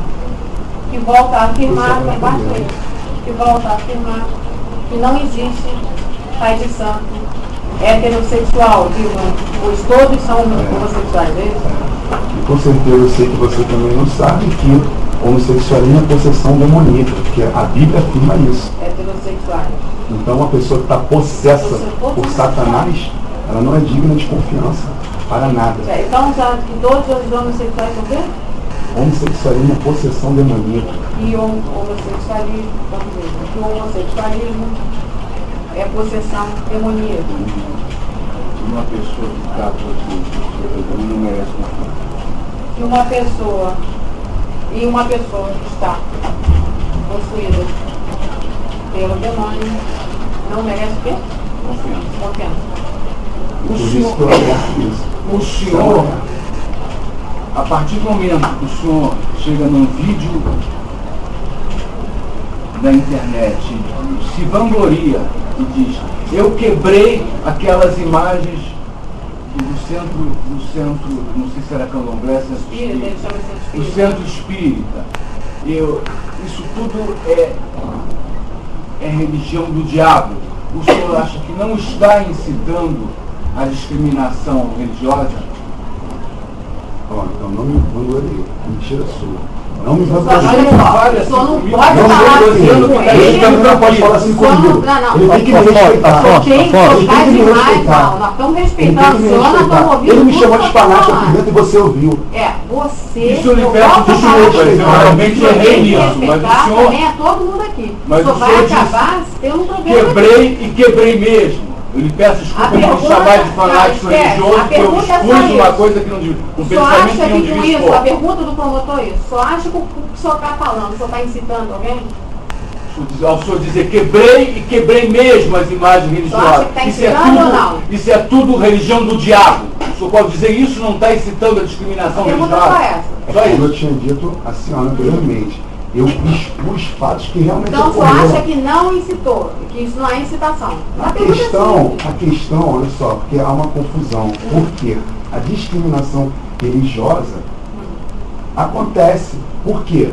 Que volta a afirmar, Isso é basta verdade. isso, que volta a afirmar que não existe pai de santo heterossexual, pois todos são homossexuais, é isso? E com certeza eu sei que você também não sabe que homossexualismo é possessão demoníaca, porque a Bíblia afirma isso. Heterossexuais. Então uma pessoa que está possessa por Satanás, ela não é digna de confiança para nada. Então, usando que todos os homossexuais são o quê? Homossexualismo é possessão demoníaca. E o homossexualismo, que o homossexualismo é possessão demoníaca. Uma pessoa que está aqui não merece confiança. E uma pessoa que está possuída pelo demônio não merece o quê? Confiança. Por isso que eu aborto isso. O senhor, a partir do momento que o senhor chega num vídeo da internet, se vangloria e diz, eu quebrei aquelas imagens do centro, não sei se era candomblé, centro Espírita, ele espírita, chama de do espírita. centro espírita. Isso tudo é religião do diabo. O senhor acha que não está incitando a discriminação religiosa? Ó, então não me vangloriei. Mentira sua. Não me Só vangloriei. não Fale pode, assim só não comigo. pode Não falar me assim vangloriei. com Ele ele. também não pode falar assim Só não- comigo. não. Ele tem que me Afonso, respeitar. Afonso. Quem Ele tem tocar que me demais, respeitar. não. Nós estamos Ele tem respeitando que o me senhor, nós estamos respeitar. ouvindo Ele me tudo chamou de que você fanático tá aqui falando. dentro e você ouviu. Você, Isso eu lhe eu peço volto a desculpas, falar, eu realmente você errei tem que nisso, mas o respeitar senhor- também é todo mundo aqui. Mas Só o vai senhor disse, acabar tendo um problema. Quebrei e quebrei mesmo. Eu lhe peço desculpa por me pergunta- chamar de fanático não, esquece. religioso, A porque eu pergunta é só expus uma isso. coisa que não devia, um Só pensamento acha que não que com devia isso, a expor. pergunta do promotor é isso, só acha que o que o senhor está falando, o senhor está incitando alguém? O ao senhor dizer quebrei e quebrei mesmo as imagens religiosas. Acha que está incitando ou não? Isso é tudo religião do diabo. O senhor pode dizer isso não está incitando a discriminação A pergunta religiosa? só essa. Só Como isso. eu tinha dito a senhora anteriormente, eu expus fatos que realmente Então, você ocorreram. acha que não incitou, que isso não é incitação? A questão, olha só, porque há uma confusão. Por quê? A discriminação religiosa acontece. Por quê?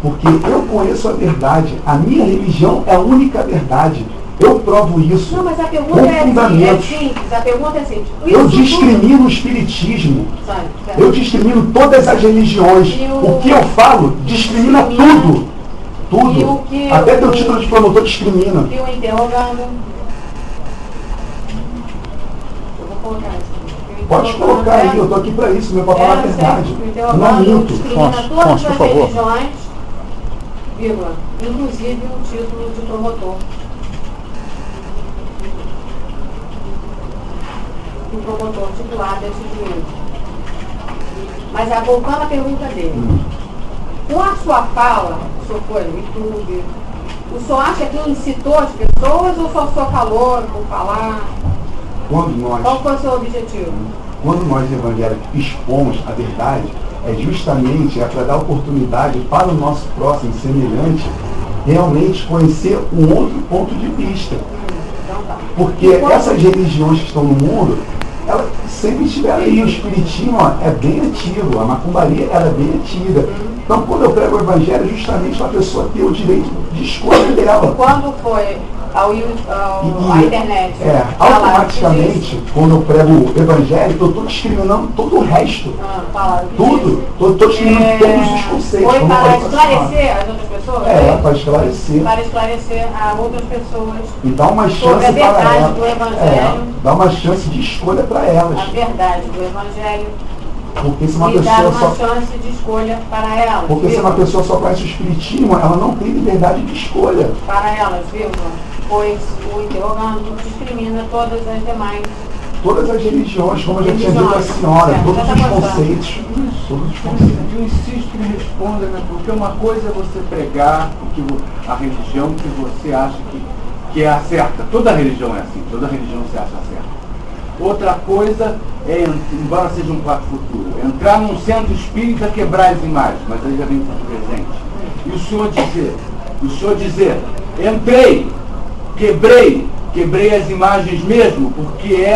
Porque eu conheço a verdade. A minha religião é a única verdade. Eu provo isso. Não, mas a com pergunta é fundamentos. simples. A pergunta é simples. Eu Isso discrimino o espiritismo. tudo- Sabe, certo. Eu discrimino todas as religiões. E O que eu falo discrimina tudo. E o Tudo. que Até o- teu título de promotor discrimina. E o interrogando. Eu vou colocar isso. O Pode interrogando colocar aí, é- eu estou aqui para isso, meu, para falar a certo. verdade. O Não interrogando minto. discrimina Fonte, todas fonte, as por favor. religiões, vírgula, inclusive o título de promotor. O promotor titular desse direito. Mas voltando à pergunta dele. Com a sua fala, o senhor foi no YouTube, o senhor acha que incitou as pessoas ou só falou por falar? Qual foi o seu objetivo? Quando nós evangélicos expomos a verdade, é justamente para dar oportunidade para o nosso próximo semelhante realmente conhecer um outro ponto de vista. Então tá. Porque E qual- essas religiões que estão no mundo, elas sempre estiveram aí. O espiritismo é bem antigo, a macumbaria ela é bem antiga. Então, quando eu prego o evangelho, justamente para a pessoa ter o direito de escolha dela. Quando foi à internet? Automaticamente, quando eu prego o evangelho, eu estou discriminando todo o resto. Tudo. Estou discriminando todos os conceitos. Foi como eu para falei pra senhora. esclarecer as outras pessoas? Para esclarecer. Para esclarecer a outras pessoas E dá uma chance sobre a para verdade elas. do evangelho. Dá uma chance de escolha para elas. a verdade do evangelho Porque se uma e dar pessoa uma só. chance de escolha para elas. Porque se viu? uma pessoa só conhece o espiritismo, ela não tem liberdade de escolha. Para elas, viu? Pois o interrogando discrimina todas as demais. Todas as religiões, como eu já tinha dito à senhora, Certo, todos já tá os mostrando. conceitos. Todos os conceitos. Eu insisto que me responda, né? Porque uma coisa é você pregar a religião que você acha que é a certa. Toda religião é assim, toda religião se acha certa. Outra coisa é, embora seja um fato futuro, entrar num centro espírita, quebrar as imagens, mas aí já vem para o presente. E o senhor dizer, entrei, quebrei as imagens mesmo, porque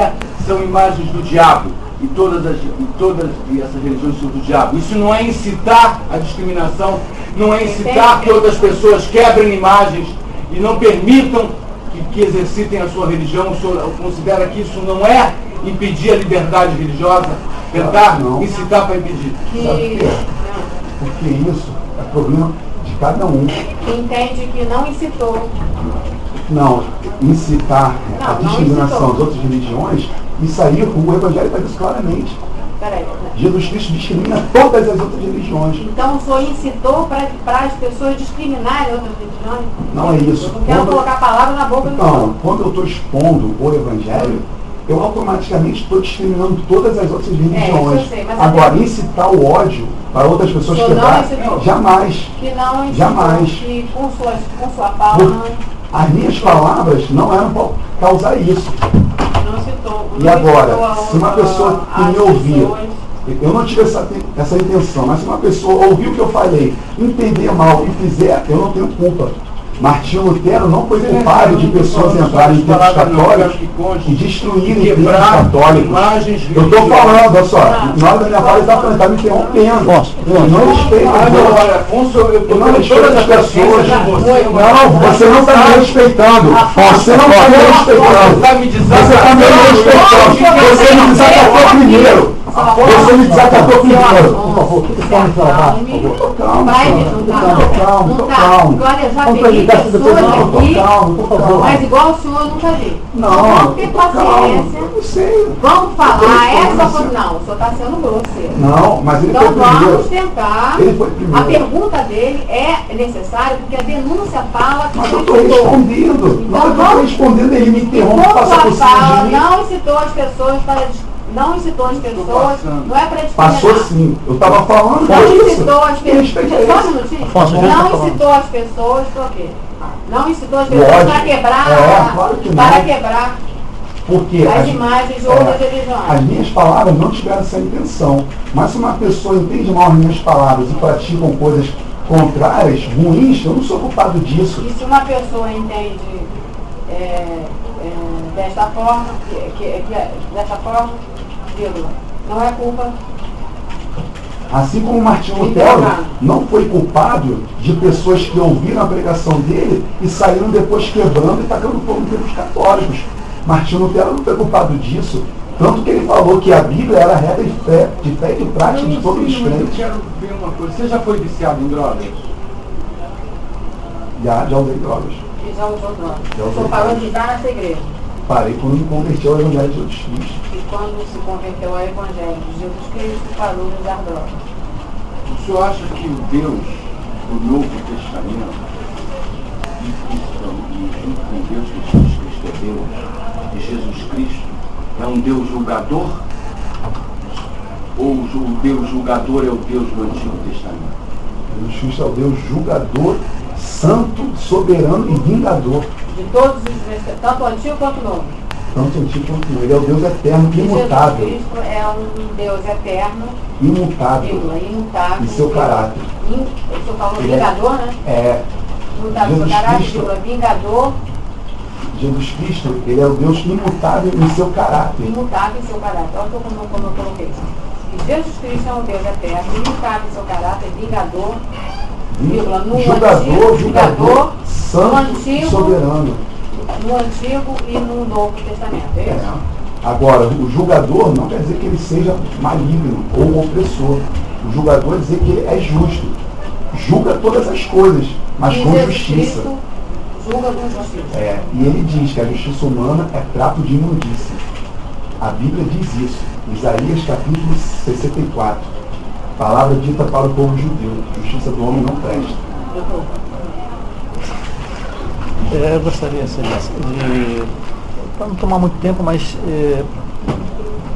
são imagens do diabo. E todas essas religiões são do diabo. Isso não é incitar a discriminação, não é incitar que outras pessoas quebrem imagens e não permitam que exercitem a sua religião. O senhor considera que isso não é impedir a liberdade religiosa? Tentar Não. incitar para impedir? Sabe por quê? Porque isso é problema de cada um. Que entende que não incitou. Não, incitar a Não discriminação incitou. das outras religiões, isso aí o Evangelho está isso claramente. Peraí. Jesus Cristo discrimina todas as outras religiões. Então o senhor incitou para as pessoas discriminarem outras religiões? Não é isso. Eu não quero Quando- colocar a palavra na boca do senhor. Então, quando eu estou expondo o Evangelho, eu automaticamente estou discriminando todas as outras religiões. isso eu sei, mas Agora, incitar o ódio para outras pessoas O senhor não quebrar, incitou? jamais. Que não incitou, Jamais. que com sua fala As minhas palavras não eram para causar isso. não citou. E não agora, incitou se uma pessoa que as me ouvir, pessoas. eu não tive essa intenção, mas se uma pessoa ouvir o que eu falei, entender mal e fizer, eu não tenho culpa. Martinho Lutero não foi culpado de pessoas entrarem em templos católicos e destruírem templos católicos. Eu estou falando, olha só, na hora da minha fala ele está me interrompendo. Eu não respeito Afonso, eu não respeito as pessoas. Não, você não está me respeitando. Você não está me respeitando. Você está me respeitando. Você me desacatou primeiro. Você me desacatou primeiro. Por favor, Tô calmo, Vai, senhor. não Tô tá, calmo, não tô tá. calmo. Agora eu já Vamos peguei perguntar se depois pessoas eu tô aqui, calmo, tô calmo. mas igual o senhor eu nunca vi. Não, Vamos ter tô calmo. paciência. Eu não sei. Vamos falar Tô essa calmo. não, o senhor está sendo grosseiro. Não, mas ele Então foi vamos primeiro. tentar. Ele foi primeiro. A pergunta dele é necessária porque a denúncia fala que Mas você eu estou incitou. respondendo. Na hora que eu estou vamos- respondendo, ele me interrompe, Como passa sua por cima fala de mim. não incitou as pessoas para não incitou as pessoas, passando. não é para discriminar. Passou sim. Eu estava falando Não disso. incitou as pessoas. Respeito é Só um esse. minutinho. Afonso, a gente tá Não falando. incitou as pessoas para quê? Não incitou as pessoas Lógico. para quebrar, Claro que não. para quebrar Porque as imagens de outras religiões. as minhas palavras não tiveram essa intenção. Mas se uma pessoa entende mal as minhas palavras e praticam coisas contrárias, ruins, eu não sou culpado disso. E se uma pessoa entende desta forma, desta forma, vírgula, não é culpa. Assim como Martinho Lutero não foi culpado de pessoas que ouviram a pregação dele e saíram depois quebrando e tacando fogo nos templos católicos. Martinho Lutero não foi culpado disso. Tanto que ele falou que a Bíblia era regra de fé e de prática de todos os Eu crentes. quero ver uma coisa. Você já foi viciado em drogas? Já usei drogas. E já usou drogas. Já O usei senhor parou drogas. de estar nessa igreja. Parei quando me converti ao Evangelho de Jesus Cristo. E quando se converteu ao Evangelho de Jesus Cristo, parou de usar drogas. O senhor acha que o Deus do Novo Testamento e junto com Deus que Jesus Cristo é Deus, e Jesus Cristo é um Deus julgador? Ou o Deus julgador é o Deus do Antigo Testamento? Jesus Cristo é o Deus julgador, santo, soberano e vingador. De todos os, tanto o antigo quanto o novo. Tanto antigo quanto novo. Ele é o Deus eterno, E imutável. Jesus Cristo é um Deus eterno, Imutável. imutável. Em seu caráter. O senhor falou Ele é- vingador, né? É, Imutável em seu Jesus caráter, Cristo- vírgula, vingador, Jesus Cristo, ele é o Deus imutável em seu caráter. imutável em seu caráter. Olha como eu coloquei isso. E Jesus Cristo é um Deus eterno, imutável em seu caráter, vingador, vírgula, no Julgador, no santo e Antigo- soberano. no Antigo e no Novo Testamento. É isso? Agora, o julgador não quer dizer que ele seja maligno ou opressor. O julgador quer dizer que ele é justo. Julga todas as coisas, mas E com Jesus justiça. Cristo julga com justiça. E ele diz que a justiça humana é trapo de imundícia. A Bíblia diz isso. Isaías capítulo 64. Palavra dita para o povo judeu. Justiça do homem não presta. Eu gostaria assim, de, para não tomar muito tempo, mas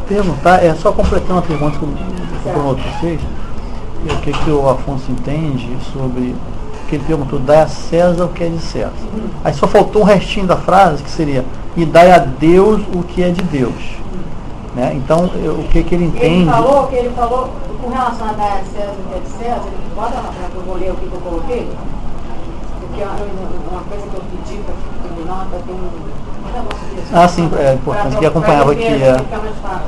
perguntar, só completando a pergunta que o promotor fez, o que o Afonso entende sobre o que ele perguntou, dai a César o que é de César. Aí só faltou um restinho da frase, que seria, e dai a Deus o que é de Deus. Né? Então, o que ele entende... Ele falou com relação a dar a César o que é de César, ele bota lá para eu vou ler o que eu coloquei, porque uma coisa que eu pedi para que nota tem um sim, é importante, que acompanhava aqui. Fica mais fácil.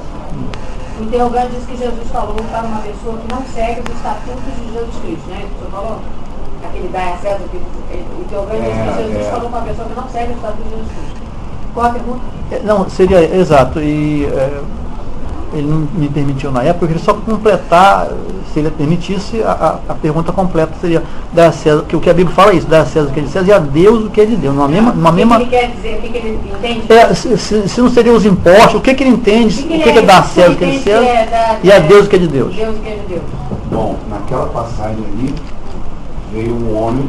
O interrogante diz que Jesus falou para uma pessoa que não segue os estatutos de Jesus Cristo, né? O senhor falou? Aquele dá a César, o interrogante diz que Jesus falou para uma pessoa que não segue os estatutos de Jesus Cristo. Qual a pergunta? Não, seria, exato, e ele não me permitiu na época, eu queria só completar, se ele permitisse, a pergunta completa seria, dar a César, que o que a Bíblia fala é isso, dar a César o que é de César e a Deus o que é de Deus, numa mesma... O que ele quer dizer, o que ele entende? Se não seria os impostos, o que ele entende, o que é dar a César o que é de César e a Deus o que é de Deus. Deus o que é de Deus. Bom, naquela passagem ali, veio um homem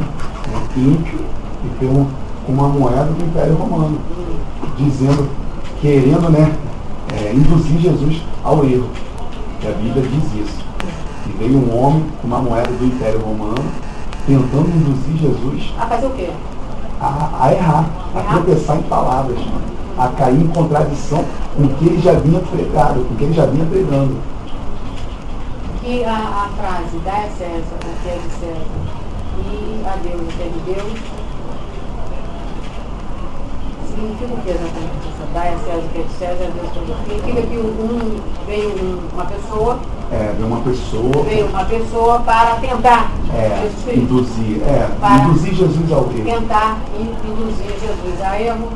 ímpio e pegou uma moeda do Império Romano, dizendo, querendo, induzir Jesus ao erro. E a Bíblia diz isso. E veio um homem com uma moeda do Império Romano, tentando induzir Jesus A fazer o quê? a errar, a tropeçar em palavras, a cair em contradição com o que ele já vinha pregado, com o que ele já vinha pregando. Que a frase, dá a César o que é de César e a Deus o que é de Deus, significa o que exatamente? Essa dá a César o que é de César, a Deus o que é de Deus. Significa que veio uma pessoa para tentar Jesus Cristo. Induzir Jesus ao erro. Tentar induzir Jesus a erro.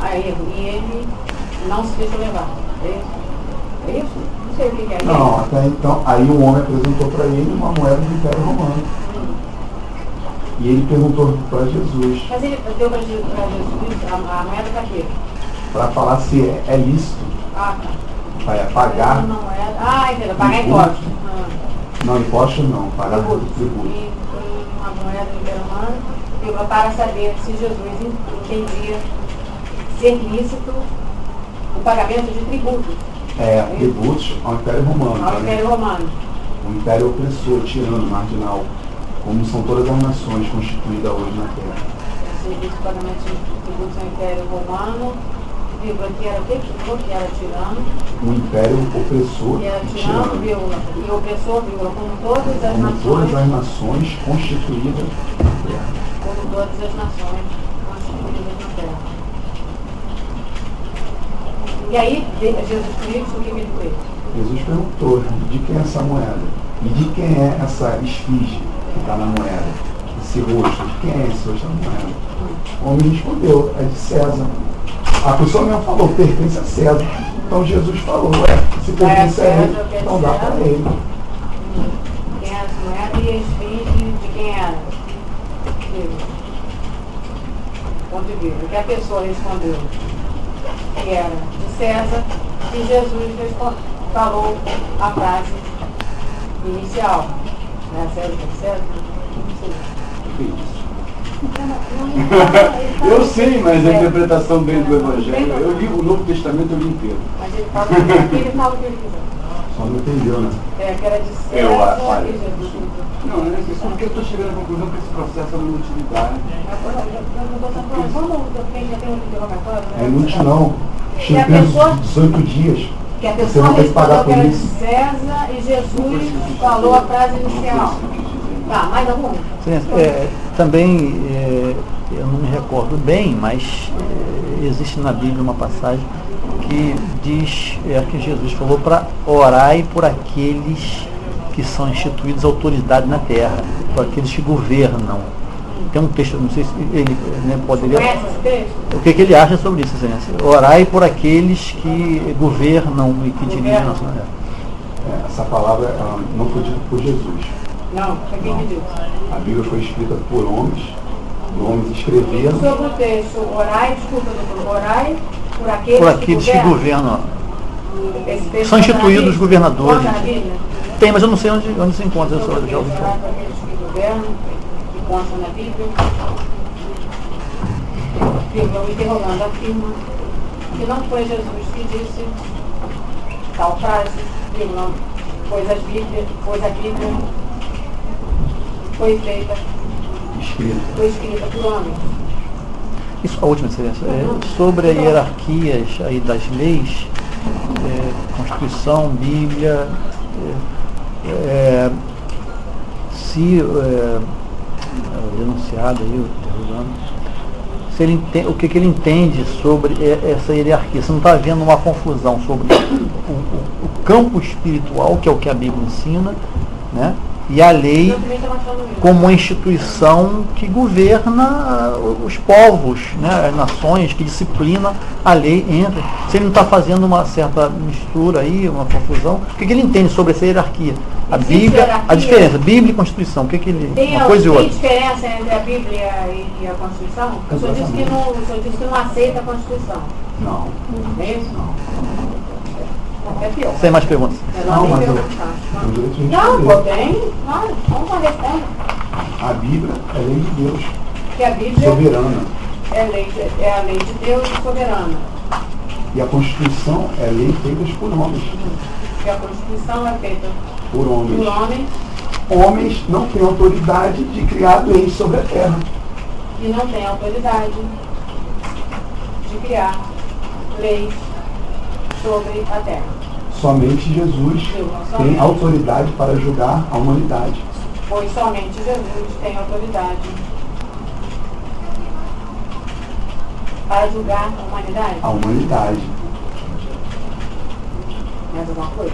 E ele não se deixa levar. É isso? É isso? Não sei o que é. Não, até então, aí o homem apresentou para ele uma moeda do Império Romano. E ele perguntou para Jesus. Mas ele deu para Jesus a moeda para quê? Para falar se é lícito. Tá. Vai pagar. Entendeu. Pagar impostos. Não, impostos não, pagar Tributos. tributo. E uma moeda do Império Romano para saber se Jesus entendia ser lícito o pagamento de tributos. Tributos ao Império Romano. Ao Império Romano. O império opressor, tirano, marginal, como são todas as nações constituídas hoje na Terra. Serviço de pagamento de tributos ao Império Romano, vírgula, que era o quê? Que era tirano. O império opressor Que era e tirano, tirano, vírgula, e opressor, vírgula, como todas as como todas nações. as nações constituídas na Terra. Como todas as nações constituídas na Terra. E aí, Jesus Cristo, o que ele fez? Jesus perguntou de quem é essa moeda e de quem é essa esfinge que está na moeda, esse rosto, de quem é esse rosto na moeda? O homem respondeu, é de César. A pessoa mesmo falou, pertence a César. Então Jesus falou, se pertence a ele, então dá para ele. Quem era essa moeda e a esfinge de quem era? Ponto de vista. O que a pessoa respondeu que era de César e Jesus falou a frase inicial. Né? César de César? Eu sei, mas a interpretação dentro do Evangelho, eu li o Novo Testamento, eu li inteiro. Mas ele fala o que ele quiser. Só não entendeu, né? Que era de Eu, César olha, e Jesus. Não, é isso porque eu estou chegando à conclusão que esse processo é uma inutilidade. É inútil não. Que a pessoa- 18 dias. Que a Você pessoa não tem que pagar respondeu que por era de isso. César e Jesus falou a frase inicial. Tá, mais algum? Também, eu não me recordo bem, mas existe na Bíblia uma passagem que diz que Jesus falou para orar por aqueles que são instituídos autoridade na terra, por aqueles que governam. Tem um texto, não sei se ele poderia... Conhece esse texto? O que ele acha sobre isso, Excelência? Orai por aqueles que governam e que dirigem a nossa terra. Essa palavra ela não foi dita por Jesus. Não, foi quem que disse? A Bíblia foi escrita por homens, e homens escreveram Sobre o texto, orai, desculpa, doutor, orai Por aqueles que governam. Esse texto São consta na instituídos Bíblia? governadores. Consta na Bíblia? Tem, mas eu não sei onde se encontra essa Sobre o já ouvi texto, falar. orai para aqueles que governam, que consta na Bíblia. Vírgula, interrogando, afirma que não foi Jesus que disse tal frase, vírgula, pois a Bíblia foi feita, foi escrita por homens. Isso é a última, Excelência. Sobre as hierarquias aí das leis, Constituição, Bíblia, se o denunciado aí, o interrogando, se ele o que ele entende sobre essa hierarquia. Você não está vendo uma confusão sobre o campo espiritual, que é o que a Bíblia ensina, né? E a lei como uma instituição que governa os povos, né, as nações, que disciplina a lei entre. Se ele não está fazendo uma certa mistura aí, uma confusão, o que ele entende sobre essa hierarquia? A Bíblia, a diferença, Bíblia e Constituição, o que ele... Tem uma coisa e outra. diferença entre a Bíblia e a Constituição? O senhor disse que não aceita a Constituição. Não. É isso? Não. É pior. Sem mais perguntas. Não, mas tem eu perguntar. tenho direito de Não, responder. pô, tem. Claro, vamos para responder. A Bíblia é lei de Deus, Que a Bíblia soberana. é a lei de Deus soberana. E a Constituição é lei feita por homens. Que a Constituição é feita Por homens. por homens Homens não têm autoridade de criar leis sobre a terra. e não tem autoridade de criar leis sobre a terra. Somente Jesus tem autoridade para julgar a humanidade. Pois somente Jesus tem autoridade para julgar a humanidade. A humanidade. Mais alguma coisa?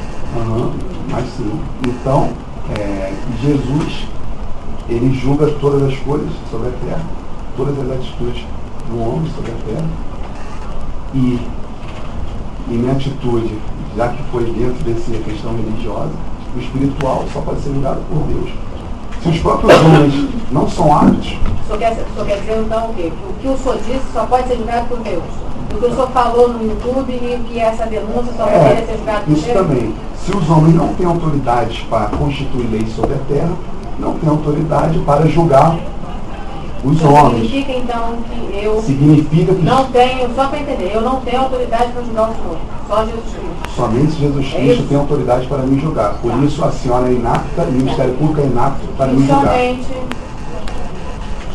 Mas sim. Então, Jesus, ele julga todas as coisas sobre a terra, todas as atitudes do homem sobre a terra. E minha atitude, já que foi dentro dessa questão religiosa, o espiritual só pode ser julgado por Deus. Se os próprios homens não são aptos, O senhor quer dizer então o quê? Que o que o senhor disse só pode ser julgado por Deus. O que o senhor falou no YouTube e que essa denúncia só poderia ser julgada por isso Deus? também. Se os homens não têm autoridade para constituir leis sobre a terra, não têm autoridade para julgar Os Isso homens. significa então que eu Significa que não tenho, só para entender, eu não tenho autoridade para julgar o Senhor. Só Jesus Cristo. somente Jesus É Cristo isso? tem autoridade para me julgar. Por Tá. isso a senhora é inapta e o Ministério Público é inapto para me E julgar. somente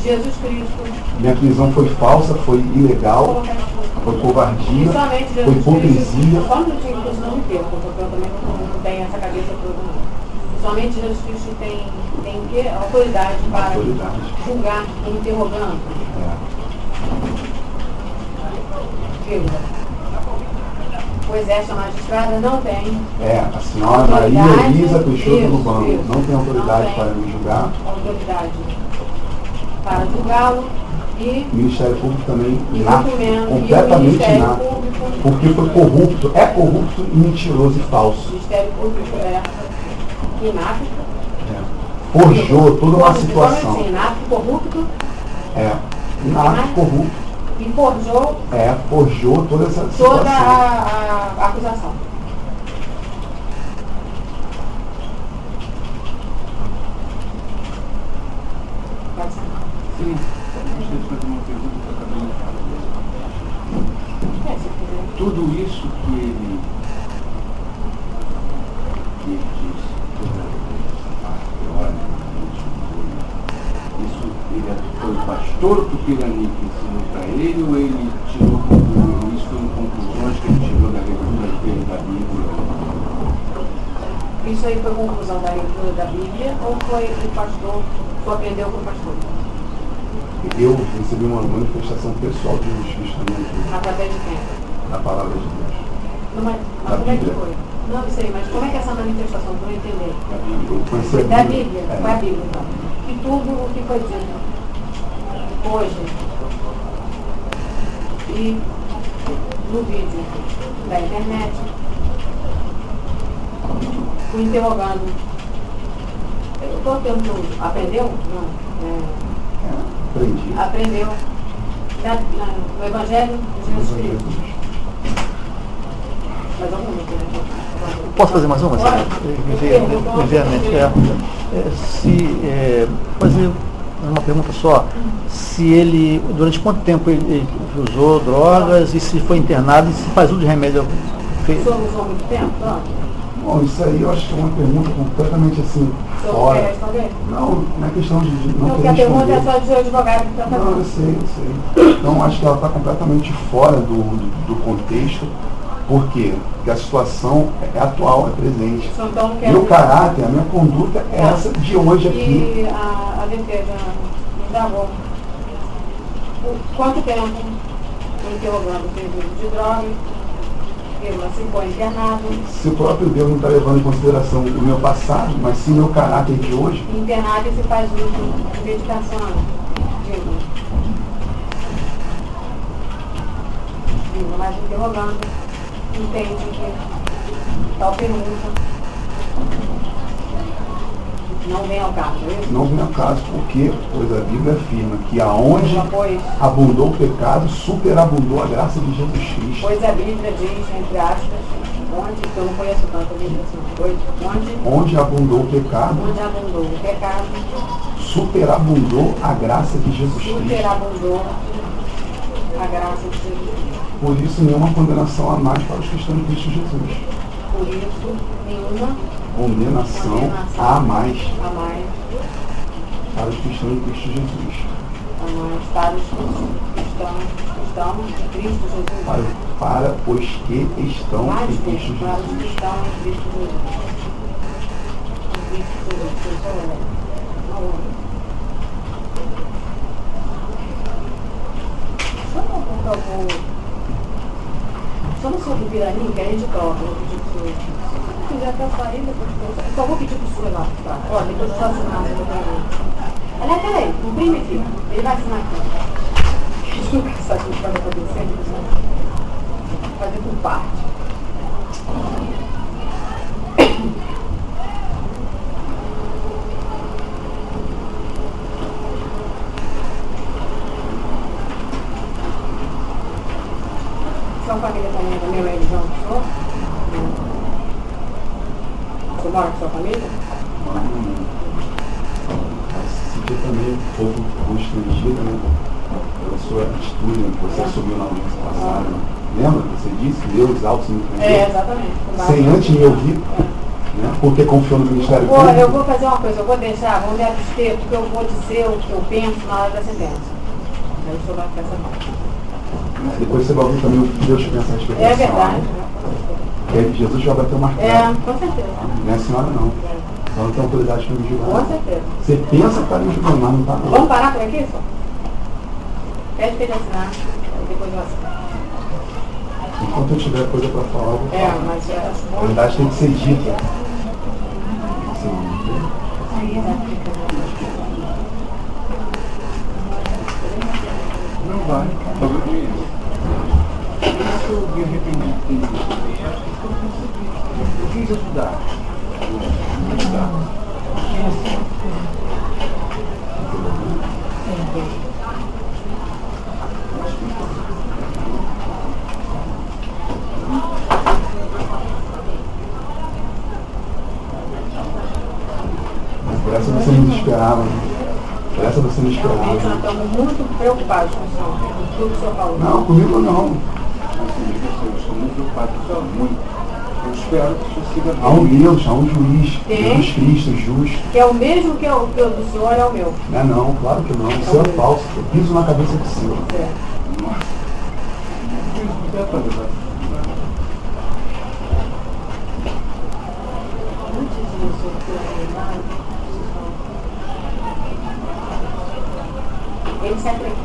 Jesus Cristo. Minha prisão foi falsa, foi ilegal, foi E covardia, somente foi Jesus hipocrisia. Cristo. Só um minutinho que eu não me perco, porque eu também não tenho essa cabeça toda. Não. Somente Jesus Cristo tem o quê? Autoridade para Autoridade. julgar, interrogando. Vírgula. O exército, a magistrada não tem A senhora autoridade, Maria Elisa Peixoto isso, Lubano isso. não tem autoridade Não tem. para me julgar. autoridade para julgá-lo e O Ministério Público também E inapto, documento, e o completamente Ministério inapto, Público. porque foi corrupto, é corrupto, mentiroso e o falso. Ministério Público é inapto. Forjou toda uma Corrupto, situação. assim, inapto, corrupto, Inapto, corrupto, e forjou forjou toda essa toda situação. a acusação. Pode ser. Sim. Gostaria de fazer uma pergunta que eu acabei de fazer. Se quiser. Tudo isso que ele disse, isso foi o pastor Tupirani que ensinou para ele, ou ele tirou isso foi em conclusões que ele tirou da leitura dele da Bíblia? Isso aí foi conclusão da leitura da Bíblia ou foi o pastor que aprendeu com o pastor? Eu recebi uma manifestação pessoal de Jesus Cristo também, Através de quem? da palavra de Deus. Não, mas Da como é que Bíblia. foi? Não sei, mas como é que é essa manifestação? Para eu entender. Eu conheci a Da Bíblia, É. foi a Bíblia então. E tudo o que foi dito hoje e no vídeo da internet, fui interrogando. Eu estou tendo. Aprendeu? Não. Aprendi. Aprendeu no Evangelho de Jesus Cristo. Mais alguma coisa? Posso fazer mais uma? Pode. Fazer uma pergunta só. Se ele, durante quanto tempo ele usou drogas e se foi internado e se faz uso de remédio? O senhor usou muito tempo? Não? Bom, isso aí eu acho que é uma pergunta completamente assim, O senhor fora. quer responder? Não é questão de não Não, porque ter a pergunta é respondido. só de advogado que está Não, eu fazendo. sei. Então acho que ela está completamente fora do contexto. Por quê? Porque a situação é atual, é presente. O senhor então não quer. Meu caráter, a minha conduta é essa de hoje aqui. E a defesa indagou quanto tempo foi interrogando o serviço de drogas, se foi internado, Se o próprio Deus não está levando em consideração o meu passado, mas sim o meu caráter de hoje, internado e se faz uso de medicação, digo, mas interrogando, entende que tal pergunta não vem ao caso, é isso? não vem ao caso, porque pois a Bíblia afirma que aonde Pois, abundou o pecado, superabundou a graça de Jesus Cristo. pois a Bíblia diz, entre aspas, onde, que eu não conheço tanto a Bíblia assim, pois, Onde abundou o pecado, onde abundou o pecado, superabundou a graça de Jesus Cristo. superabundou a graça de Jesus. Por isso, nenhuma condenação a mais para os cristãos em Cristo Jesus. Por isso, nenhuma Condenação a mais a mais, para os cristãos em Cristo Jesus. a mais para os cristãos em Cristo Jesus. Para os que estão Mais em Cristo vezes, para os Jesus. cristãos em Cristo Jesus. Em Cristo Jesus, pessoa, chama por favor. Chama o senhor do Pirani, que a gente troca, eu vou pedir pro senhor. Se quiser até sair, depois eu só vou pedir pro senhor lá. Tá? Ó, depois eu só assinar, eu vou pegar. Aliás, peraí, imprime aqui. Ele vai assinar aqui. Desculpa essa coisa que está acontecendo, pessoal. Fazer por parte. Sua família também é da mesma religião que o senhor? Você mora com sua família? Mas, se sentir também pouco constrangida, né? Pela sua atitude, né, que você assumiu na audiência passada. Lembra? Você disse, Deus alto se me Exatamente. sem antes me ouvir, né? Porque confiou no Ministério Público. Eu vou fazer uma coisa, eu vou deixar, vou me abster, porque eu vou dizer o que eu penso na hora da sentença. Aí o senhor vai ficar sabendo. Depois você vai ouvir também o que Deus pensa a respeito É da verdade. senhora. Porque Jesus já bateu o martelo. Com certeza. Não é a senhora não. Ela não tem autoridade para me julgar. Com certeza. Você pensa que está me julgando, mas não está não. Vamos parar por aqui, só? Pede para ele assinar, depois eu assino. Enquanto eu tiver coisa para falar, eu vou falar. Mas A verdade tem que ser dita. Não vai. Isso eu me arrependi. Eu quis ajudar. Por essa você não esperava. Por essa você não esperava. Nós estamos muito preocupados com tudo que o senhor falou. Não, comigo não. Eu sou muito preocupado com isso, muito. Eu espero que isso siga bem. Há um Deus, há um juiz, Tem. Jesus Cristo, justo. Que é o mesmo que o do senhor é o meu. Não é não, claro que não. O seu é falso. Eu piso na cabeça do seu. Antes disso, ele sai por aqui.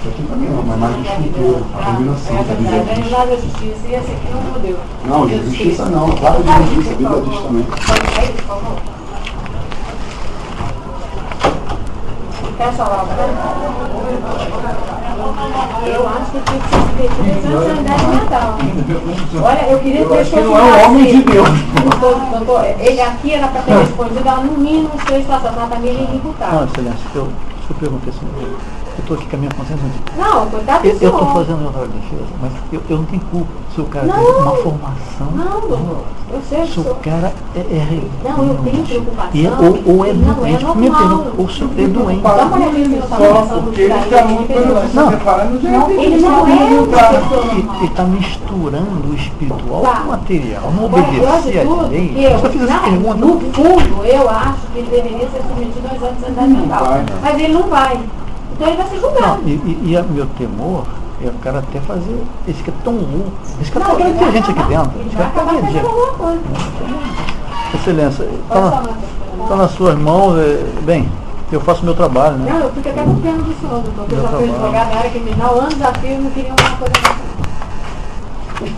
Isso aqui também é uma imagem de escultura, a combinação, tá dizendo Vem isso. lá da justiça e esse aqui não mudou. Não, de justiça não, claro de justiça, a Bíblia diz também. Aí, por favor. Fecha lá, eu acho que tinha que ser submetido à sanidade mental. Olha, eu queria Eu acho ter que não é um homem de Deus. Doutor, ele aqui era para ter respondido a no mínimo 3 situações, na família Não, irrecutável. excelência, eu perguntei assim, eu estou aqui com a minha consciência. Não, coitado do Eu estou senhor. fazendo meu trabalho de defesa, mas eu não tenho culpa se o cara Não. tem uma formação. Não, doutor, eu sei Se que o o senhor... cara é Não, eu tenho preocupação. E ou é Não, doente. é Me normal. pergunta, ou o senhor é doente. Dá uma olhadinha no Só seu porque ele está muito se Não. separando de Ele não é uma pessoa Ele normal. está misturando o espiritual Tá. com o material. Não Agora, pior de obedecer a tudo, lei. que Eu só fiz essa pergunta. no fundo, eu acho que ele deveria ser submetido ao exame de sanidade mental. vai. Mas ele não vai. Então ele vai ser julgado. Não, e meu temor é o cara até fazer. Esse que é tão louco. Esse cara Não, tá ele querendo vai ter gente aqui acabar- dentro. Ele Esse vai cara tá acabar querendo fazendo gente. alguma coisa. Excelência, Pode falar, está nas suas mãos. Bem, eu faço meu trabalho, né? Não, eu fico até com pena do senhor, doutor, porque eu já fui advogado na área criminal, anos a fio, não queria uma coisa dessa.